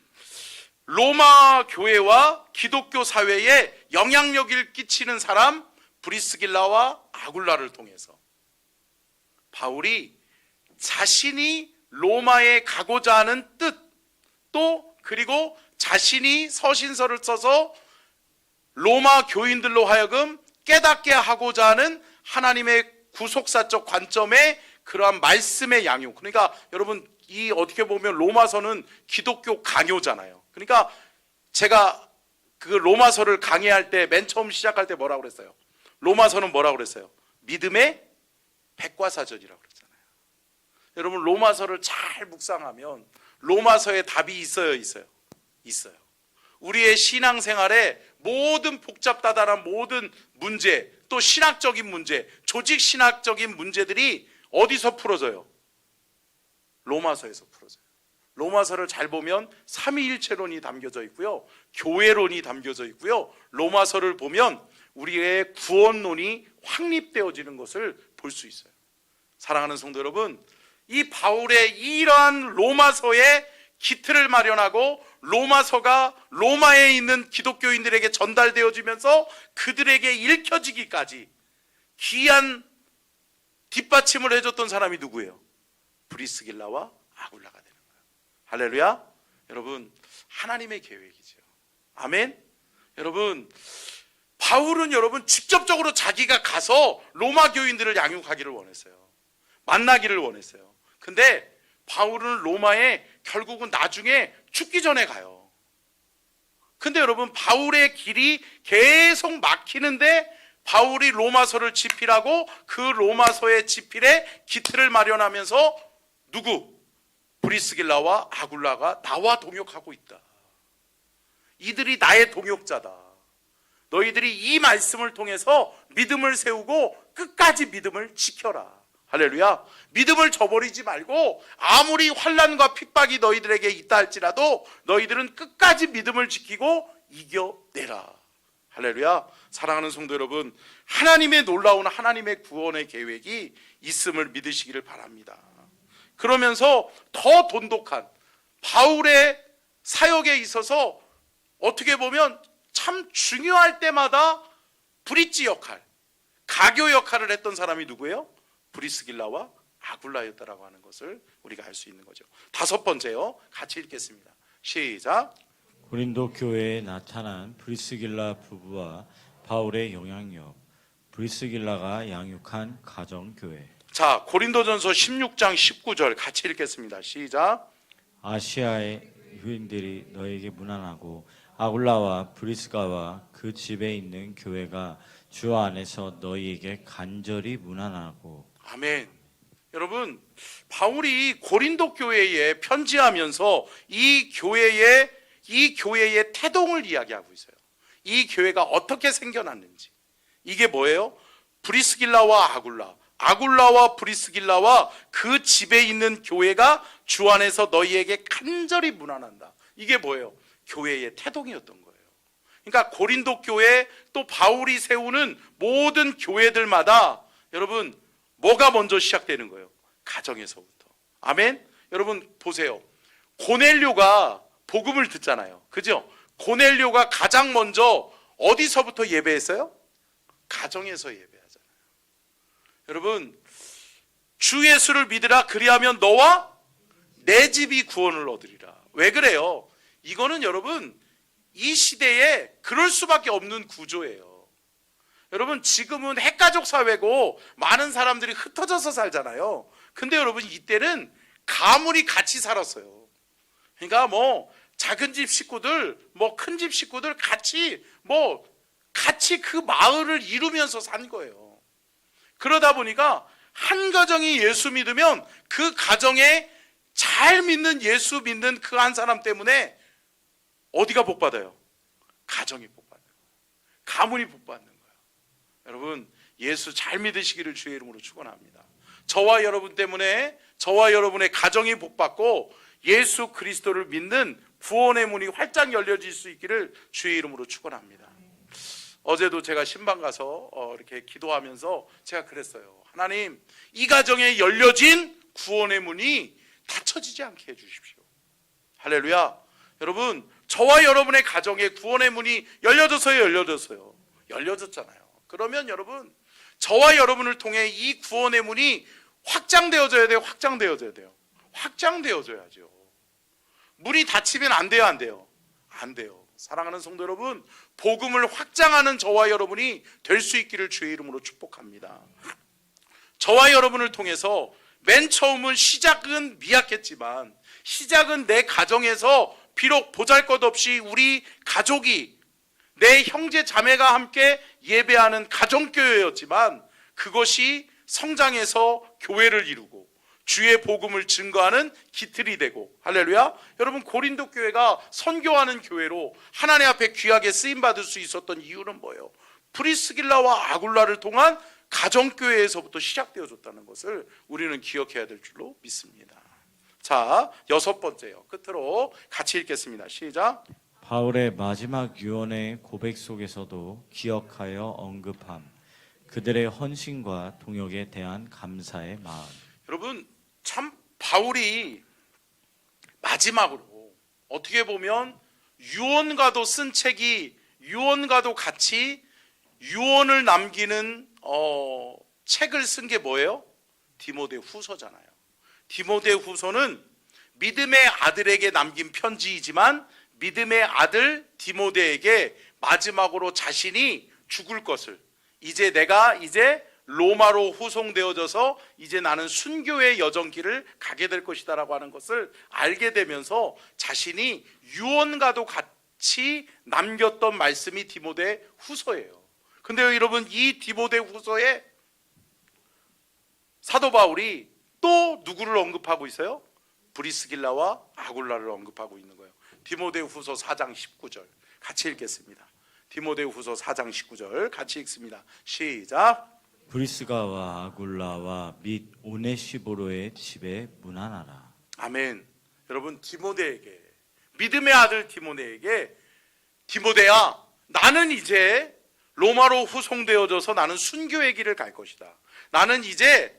로마 교회와 기독교 사회에 영향력을 끼치는 사람 브리스길라와 아굴라를 통해서 바울이 자신이 로마에 가고자 하는 뜻, 또 그리고 자신이 서신서를 써서 로마 교인들로 하여금 깨닫게 하고자 하는 하나님의 구속사적 관점의 그러한 말씀의 양육. 그러니까 여러분, 이 어떻게 보면 로마서는 기독교 강요잖아요. 그러니까 제가 그 로마서를 강의할 때 맨 처음 시작할 때 뭐라고 그랬어요? 로마서는 뭐라고 그랬어요? 믿음의 백과사전이라고 그랬잖아요. 여러분, 로마서를 잘 묵상하면 로마서에 답이 있어요? 있어요. 우리의 신앙생활에 모든 복잡다단한 모든 문제, 또 신학적인 문제, 조직 신학적인 문제들이 어디서 풀어져요? 로마서에서 풀어져요. 로마서를 잘 보면 삼위일체론이 담겨져 있고요, 교회론이 담겨져 있고요, 로마서를 보면 우리의 구원론이 확립되어지는 것을 볼 수 있어요. 사랑하는 성도 여러분, 이 바울의 이러한 로마서의 기틀을 마련하고 로마서가 로마에 있는 기독교인들에게 전달되어지면서 그들에게 읽혀지기까지 귀한 뒷받침을 해줬던 사람이 누구예요? 브리스길라와 아굴라가 되는 거예요. 할렐루야. 여러분, 하나님의 계획이죠. 아멘. 여러분, 바울은 여러분 직접적으로 자기가 가서 로마 교인들을 양육하기를 원했어요. 만나기를 원했어요. 근데 바울은 로마에 결국은 나중에 죽기 전에 가요. 근데 여러분, 바울의 길이 계속 막히는데 바울이 로마서를 집필하고 그 로마서의 집필에 기틀을 마련하면서 누구? 브리스길라와 아굴라가 나와 동역하고 있다. 이들이 나의 동역자다. 너희들이 이 말씀을 통해서 믿음을 세우고 끝까지 믿음을 지켜라. 할렐루야. 믿음을 저버리지 말고 아무리 환난과 핍박이 너희들에게 있다 할지라도 너희들은 끝까지 믿음을 지키고 이겨내라. 할렐루야. 사랑하는 성도 여러분, 하나님의 놀라운 하나님의 구원의 계획이 있음을 믿으시기를 바랍니다. 그러면서 더 돈독한 바울의 사역에 있어서 어떻게 보면 참 중요할 때마다 브릿지 역할, 가교 역할을 했던 사람이 누구예요? 브리스길라와 아굴라였다라고 하는 것을 우리가 알 수 있는 거죠. 다섯 번째요. 같이 읽겠습니다. 시작. 고린도 교회에 나타난 브리스길라 부부와 바울의 영향력. 브리스길라가 양육한 가정교회. 자, 고린도전서 16장 19절 같이 읽겠습니다. 시작. 아시아의 유인들이 너에게 문안하고 아굴라와 브리스가와 그 집에 있는 교회가 주 안에서 너희에게 간절히 문안하고. 아멘. 여러분, 바울이 고린도 교회에 편지하면서 이 교회의 태동을 이야기하고 있어요. 이 교회가 어떻게 생겨났는지. 이게 뭐예요? 브리스길라와 아굴라와 브리스길라와 그 집에 있는 교회가 주 안에서 너희에게 간절히 문안한다. 이게 뭐예요? 교회의 태동이었던 거예요. 그러니까 고린도 교회 또 바울이 세우는 모든 교회들마다 여러분 뭐가 먼저 시작되는 거예요? 가정에서부터. 아멘. 여러분 보세요. 고넬료가 복음을 듣잖아요. 그죠? 고넬료가 가장 먼저 어디서부터 예배했어요? 가정에서 예배하잖아요. 여러분, 주 예수를 믿으라 그리하면 너와 내 집이 구원을 얻으리라. 왜 그래요? 이거는 여러분 이 시대에 그럴 수밖에 없는 구조예요. 여러분 지금은 핵가족 사회고 많은 사람들이 흩어져서 살잖아요. 근데 여러분 이때는 가문이 같이 살았어요. 그러니까 뭐 작은 집 식구들, 뭐 큰 집 식구들 같이 그 마을을 이루면서 산 거예요. 그러다 보니까 한 가정이 예수 믿으면 그 가정에 잘 믿는 예수 믿는 그 한 사람 때문에 어디가 복 받아요? 가정이 복 받는 거예요. 가문이 복 받는 거예요. 여러분 예수 잘 믿으시기를 주의 이름으로 축원합니다. 저와 여러분 때문에 저와 여러분의 가정이 복 받고 예수 그리스도를 믿는 구원의 문이 활짝 열려질 수 있기를 주의 이름으로 축원합니다. 어제도 제가 신방 가서 이렇게 기도하면서 제가 그랬어요. 하나님, 이 가정에 열려진 구원의 문이 닫혀지지 않게 해주십시오. 할렐루야. 여러분, 저와 여러분의 가정에 구원의 문이 열려졌어요. 열려졌잖아요. 그러면 여러분, 저와 여러분을 통해 이 구원의 문이 확장되어져야 돼요. 확장되어져야죠. 문이 닫히면 안 돼요. 안 돼요. 사랑하는 성도 여러분, 복음을 확장하는 저와 여러분이 될 수 있기를 주의 이름으로 축복합니다. 저와 여러분을 통해서 맨 처음은 시작은 미약했지만 시작은 내 가정에서 비록 보잘것없이 우리 가족이 내 형제 자매가 함께 예배하는 가정교회였지만 그것이 성장해서 교회를 이루고 주의 복음을 증거하는 기틀이 되고, 할렐루야. 여러분 고린도 교회가 선교하는 교회로 하나님 앞에 귀하게 쓰임받을 수 있었던 이유는 뭐예요? 브리스길라와 아굴라를 통한 가정교회에서부터 시작되어졌다는 것을 우리는 기억해야 될 줄로 믿습니다. 자, 여섯 번째요. 끝으로 같이 읽겠습니다. 시작. 바울의 마지막 유언의 고백 속에서도 기억하여 언급함. 그들의 헌신과 동역에 대한 감사의 마음. 여러분 참 바울이 마지막으로 어떻게 보면 유언과도 쓴 책이 유언과도 같이 유언을 남기는 책을 쓴 게 뭐예요? 디모데 후서잖아요. 디모데 후서는 믿음의 아들에게 남긴 편지이지만 믿음의 아들 디모데에게 마지막으로 자신이 죽을 것을 내가 로마로 후송되어져서 이제 나는 순교의 여정길을 가게 될 것이다라고 하는 것을 알게 되면서 자신이 유언과도 같이 남겼던 말씀이 디모데 후서예요. 근데 여러분 이 디모데 후서에 사도 바울이 또 누구를 언급하고 있어요? 브리스길라와 아굴라를 언급하고 있는 거예요. 디모데후서 4장 19절 같이 읽겠습니다. 디모데후서 4장 19절 같이 읽습니다. 시작. 브리스가와 아굴라와 및 오네시보로의 집에 문안하라. 아멘. 여러분, 디모데에게, 믿음의 아들 디모데에게, 디모데야, 나는 이제 로마로 후송되어져서 나는 순교의 길을 갈 것이다. 나는 이제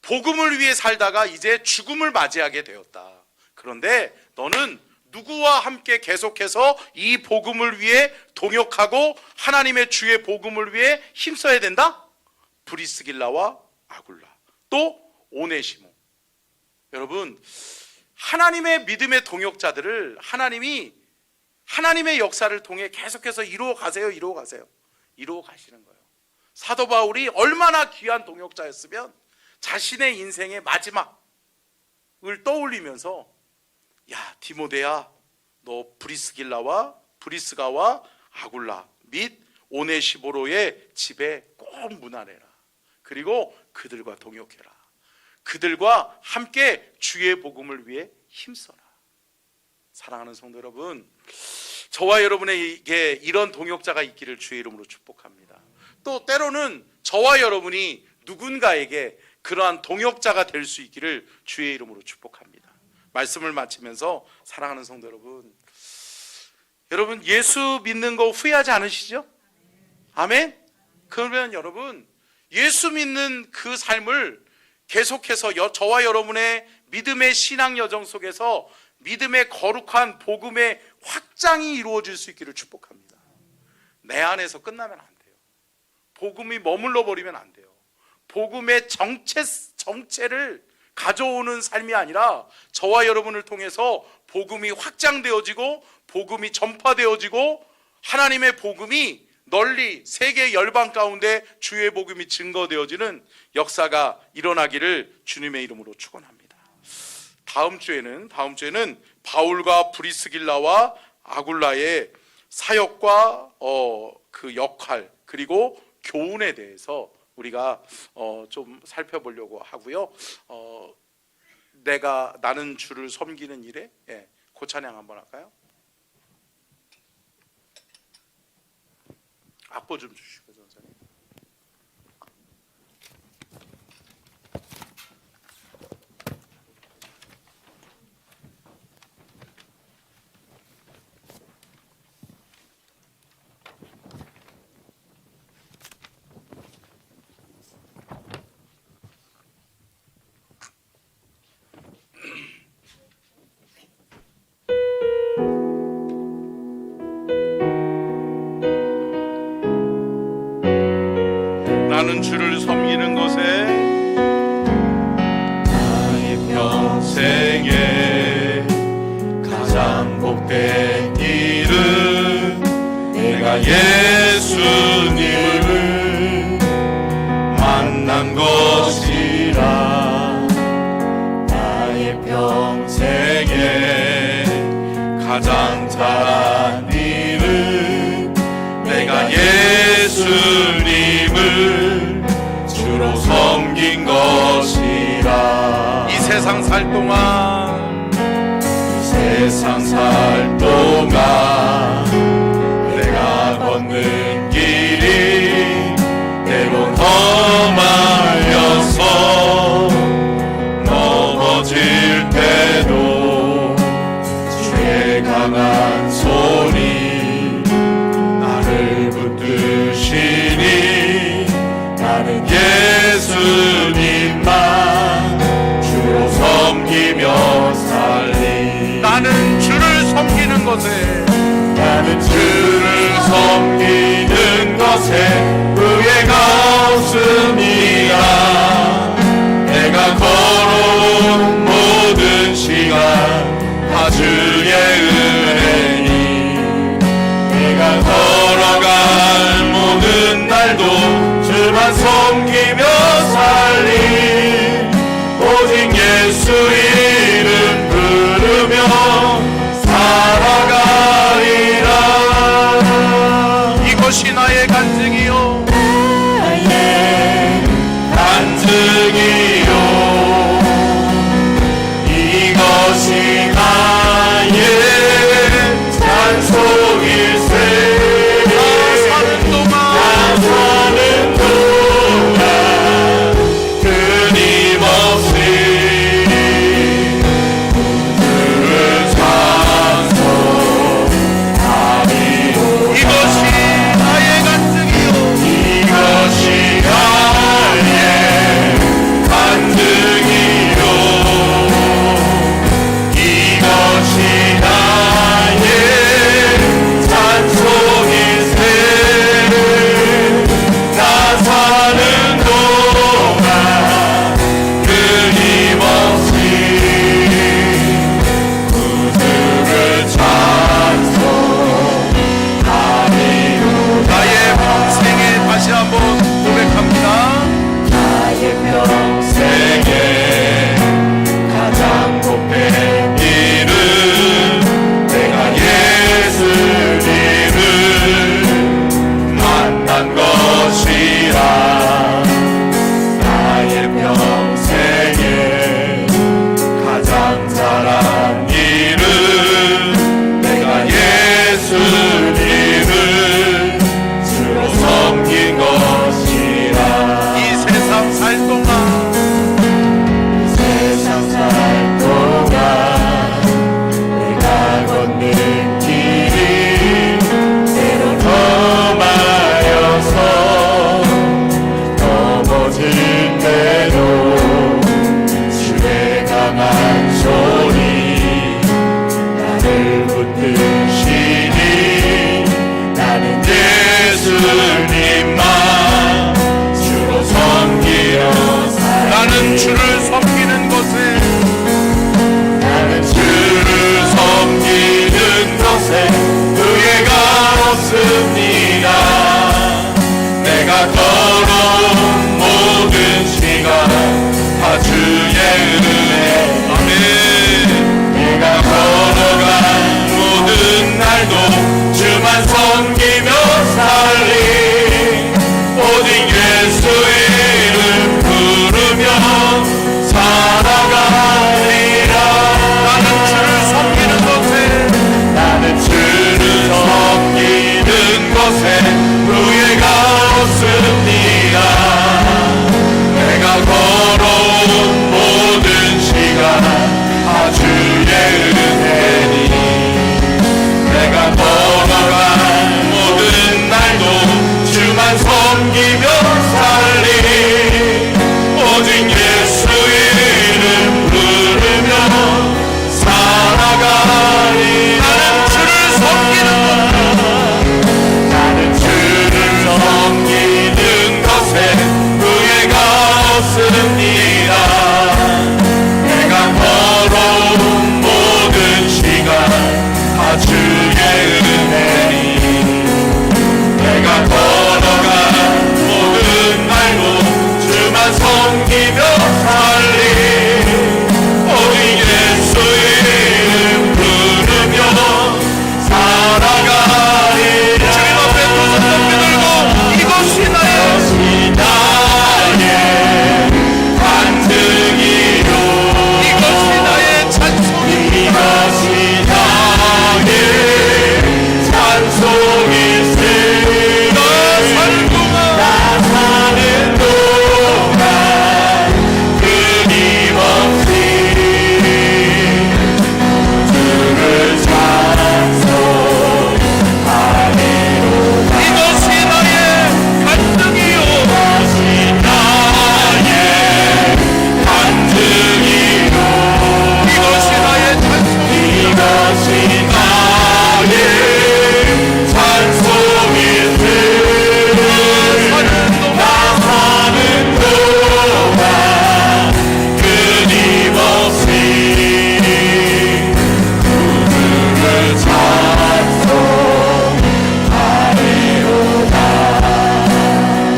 복음을 위해 살다가 이제 죽음을 맞이하게 되었다. 그런데 너는 누구와 함께 계속해서 이 복음을 위해 동역하고 하나님의 주의 복음을 위해 힘써야 된다? 브리스길라와 아굴라, 또 오네시모. 여러분, 하나님의 믿음의 동역자들을 하나님이 하나님의 역사를 통해 계속해서 이루어 가세요. 이루어 가시는 거예요. 사도 바울이 얼마나 귀한 동역자였으면 자신의 인생의 마지막을 떠올리면서, 야, 디모데야, 너 브리스가와 아굴라 및 오네시보로의 집에 꼭 문안해라. 그리고 그들과 동역해라. 그들과 함께 주의 복음을 위해 힘써라. 사랑하는 성도 여러분, 저와 여러분에게 이런 동역자가 있기를 주의 이름으로 축복합니다. 또 때로는 저와 여러분이 누군가에게 그러한 동역자가 될 수 있기를 주의 이름으로 축복합니다. 말씀을 마치면서 사랑하는 성도 여러분, 예수 믿는 거 후회하지 않으시죠? 아멘? 그러면 여러분, 예수 믿는 그 삶을 계속해서 저와 여러분의 믿음의 신앙 여정 속에서 믿음의 거룩한 복음의 확장이 이루어질 수 있기를 축복합니다. 내 안에서 끝나면 안 돼요. 복음이 머물러 버리면 안 돼요. 복음의 정체를 가져오는 삶이 아니라 저와 여러분을 통해서 복음이 확장되어지고 복음이 전파되어지고 하나님의 복음이 널리 세계 열방 가운데 주의 복음이 증거되어지는 역사가 일어나기를 주님의 이름으로 축원합니다. 다음 주에는 바울과 브리스길라와 아굴라의 사역과 그 역할 그리고 교훈에 대해서 우리가 좀 살펴보려고 하고요. 나는 주를 섬기는 일에 그 찬양 한번 할까요? 악보 좀 주시고 선생님. 나는 주를 섬기는 것에 나의 평생에 가장 복된 일은 내가 예수님을 만난 것이라. 나의 평생에 가장 잘한 일은 내가 예수님을 주로 섬긴 것이라. 이 세상 살 동안 내가 걷는 길이 때론 험하여서 넘어질 때도 주의 강한 손이 나를 붙드시니 나는 예수님만 주로 섬기며 살리. 나는 주를 섬기는 것에 후회가 없습니다. 내가 걸어온 모든 시간 다 주의 은혜니 내가 걸어갈 모든 날도 주만 섬기며 살리. 오직 예수 이름 부르며 살아가리라. 이것이 나의 간증이요 나의 간증이요 이것이 강한 소리 나를 붙드시니 나는 예수님만 주로 섬기며 살리 나는 주를 섬기는 것에 나는 주를 섬기는 것에 후회가 없습니다. 내가 걸어온 모든 시간 다 주의 은혜 아멘. 내가 걸어간 모든 날도 주만 섬기며 살리 오직 예수의 이름 부르며 살아가리라. 나는 주를 섬기는 것에 나는 주를 섬기는 것에 후회가 없습니다. 내가 걸어온 모든 시간 다 주의 은혜니 내가 걸어간 모든 날도 주만 섬기며 살리 오직 예수의 이름 부르며 살아가리. 나는 주를 섬기는 것 나는 주를 섬기는 것에 후회가 없습니다. 내가 걸어온 모든 시간 다 주의 은혜니 내가 걸어간 모든 날도 주만 섬기며 살리 오직 예수의 이름 부르며 살아가리라. 주님 앞에 두 손 높이 들고 이것이 나의 나의 간증이요 이것이 나의 찬송이 이것이 나의 찬송일세. 사는 동안 나 사는 동안 끊임없이 주를 찬송하리로다. 이것이 나의 간증이요 이것이 나의 간증이요 이것이 나의 찬송이 이것이 나의 찬송일세. 나 사는 동안 끊임없이 주를 찬송하리로다.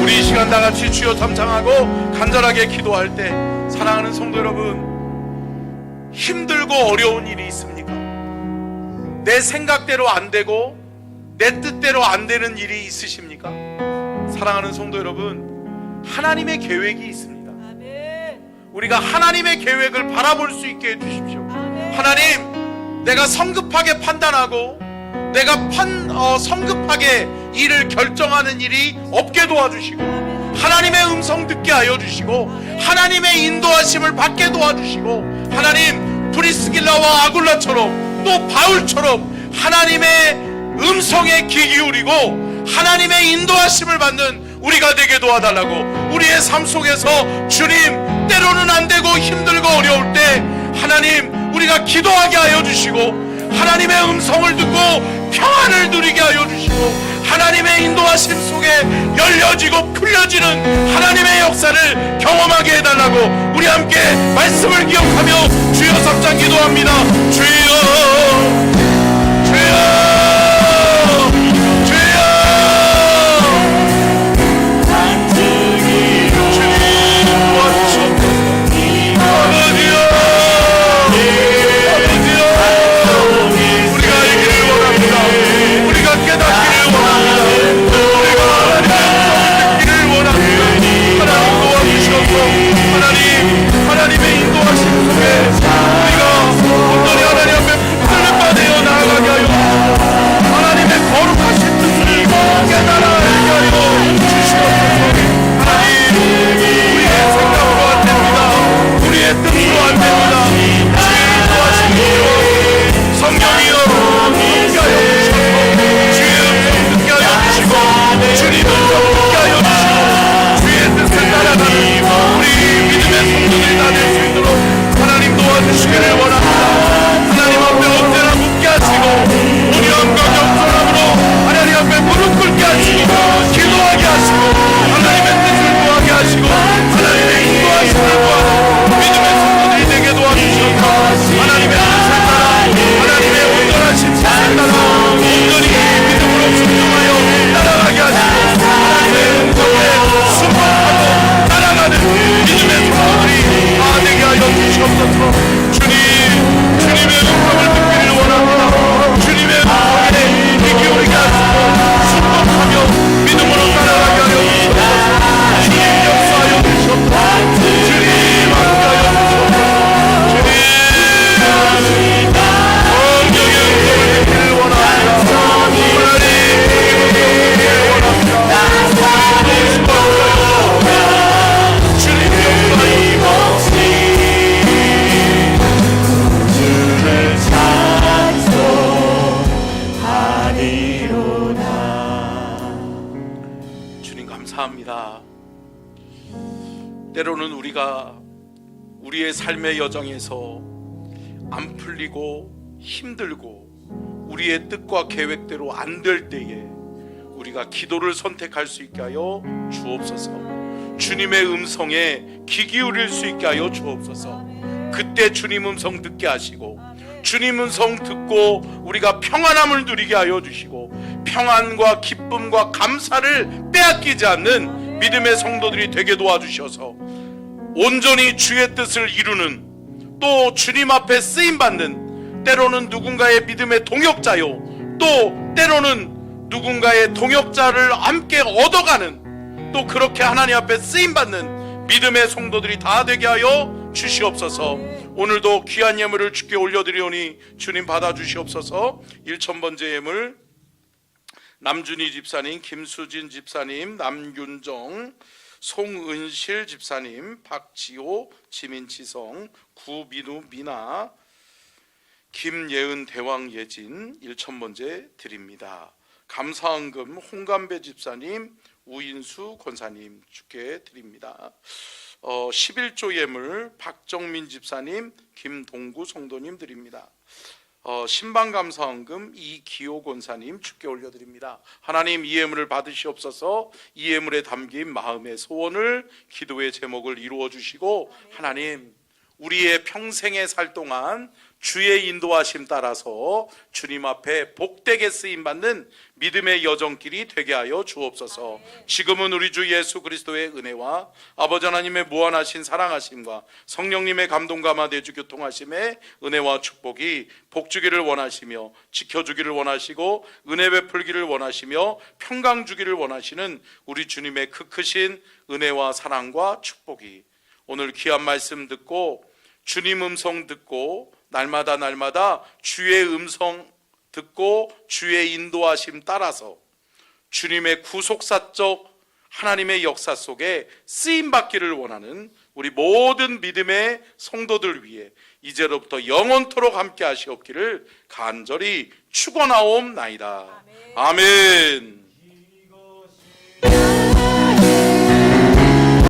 우리 이 시간 다 같이 주여 삼창하고 간절하게 기도할 때 사랑하는 성도 여러분, 힘들고 어려운 일이 있습니까? 내 생각대로 안 되고 내 뜻대로 안 되는 일이 있으십니까? 사랑하는 성도 여러분, 하나님의 계획이 있습니다. 우리가 하나님의 계획을 바라볼 수 있게 해주십시오. 하나님, 내가 성급하게 판단하고 내가 성급하게 일을 결정하는 일이 없게 도와주시고 하나님의 음성 듣게 하여 주시고 하나님의 인도하심을 받게 도와주시고 하나님, 브리스길라와 아굴라처럼 또 바울처럼 하나님의 음성에 귀 기울이고 하나님의 인도하심을 받는 우리가 되게 도와달라고. 우리의 삶 속에서 주님, 때로는 안 되고 힘들고 어려울 때 하나님, 우리가 기도하게 하여 주시고 하나님의 음성을 듣고 평안을 누리게 하여 주시고 하나님의 인도하심 속에 열려지고 풀려지는 하나님의 역사를 경험하게 해달라고 우리 함께 말씀을 기억하며 주여 삼창 기도합니다. 주여, 주여, 주여. 하나님의 인도하심 속에 주시기를 원합니다. 하나님 앞에 언제나 묻게 하시고 우리 영과 겸손함으로 하나님 앞에 무릎 꿇게 하시고 기도하게 하시고 하나님의 뜻을 구하게 하시고 하나님의 인도하심을 구하는 믿음의 성도들이 되게 도와주셔서 하나님의 뜻을 따라 하나님의 온전하신 뜻을 따라 온전히 믿음으로 순종하여 따라가게 하시고 하나님의 음성에 순종하고 따라가는 믿음의 성도들이 다 되게 하여 주시옵소서. 주님의 음성을 듣기를 원합니다. 주님의 음성에 귀 기울이게 하시고 순종하며 믿음으로 따라가게 하여 주시옵소서. 주님 역사하여 주시옵소서. 주님 함께하여 주시옵소서. 주님 성령의 음성을 듣기를 원합니다. 하나님 듣기를 원합니다. 주님 역사하여 주님 감사합니다. 때로는 우리가 우리의 삶의 여정에서 안 풀리고 힘들고 우리의 뜻과 계획대로 안 될 때에 우리가 기도를 선택할 수 있게 하여 주옵소서. 주님의 음성에 귀 기울일 수 있게 하여 주옵소서. 그때 주님 음성 듣게 하시고 주님 음성 듣고 우리가 평안함을 누리게 하여 주시고 평안과 기쁨과 감사를 빼앗기지 않는 믿음의 성도들이 되게 도와주셔서 온전히 주의 뜻을 이루는 또 주님 앞에 쓰임받는 때로는 누군가의 믿음의 동역자요 또 때로는 누군가의 동역자를 함께 얻어가는 또 그렇게 하나님 앞에 쓰임받는 믿음의 성도들이 다 되게 하여 주시옵소서. 오늘도 귀한 예물을 주께 올려드리오니 주님 받아주시옵소서. 1000번째 예물 남준희 집사님, 김수진 집사님, 남윤정, 송은실 집사님, 박지호, 지민지성, 구민우, 미나, 김예은, 대왕, 예진 1000번째 드립니다. 감사헌금 홍감배 집사님, 우인수 권사님 주께 드립니다. 11조 예물 박정민 집사님, 김동구 성도님 드립니다. 신방감사헌금 이기호 권사님 주께 올려드립니다. 하나님 이 예물을 받으시옵소서. 이 예물에 담긴 마음의 소원을 기도의 제목을 이루어 주시고 하나님 우리의 평생에 살 동안 주의 인도하심 따라서 주님 앞에 복되게 쓰임받는 믿음의 여정길이 되게 하여 주옵소서. 지금은 우리 주 예수 그리스도의 은혜와 아버지 하나님의 무한하신 사랑하심과 성령님의 감동과 마대주 교통하심의 은혜와 축복이 복주기를 원하시며 지켜주기를 원하시고 은혜 베풀기를 원하시며 평강 주기를 원하시는 우리 주님의 그 크신 은혜와 사랑과 축복이 오늘 귀한 말씀 듣고 주님 음성 듣고 날마다 주의 음성 듣고 주의 인도하심 따라서 주님의 구속사적 하나님의 역사 속에 쓰임받기를 원하는 우리 모든 믿음의 성도들 위해 이제로부터 영원토록 함께 하시옵기를 간절히 축원하옵나이다. 아멘.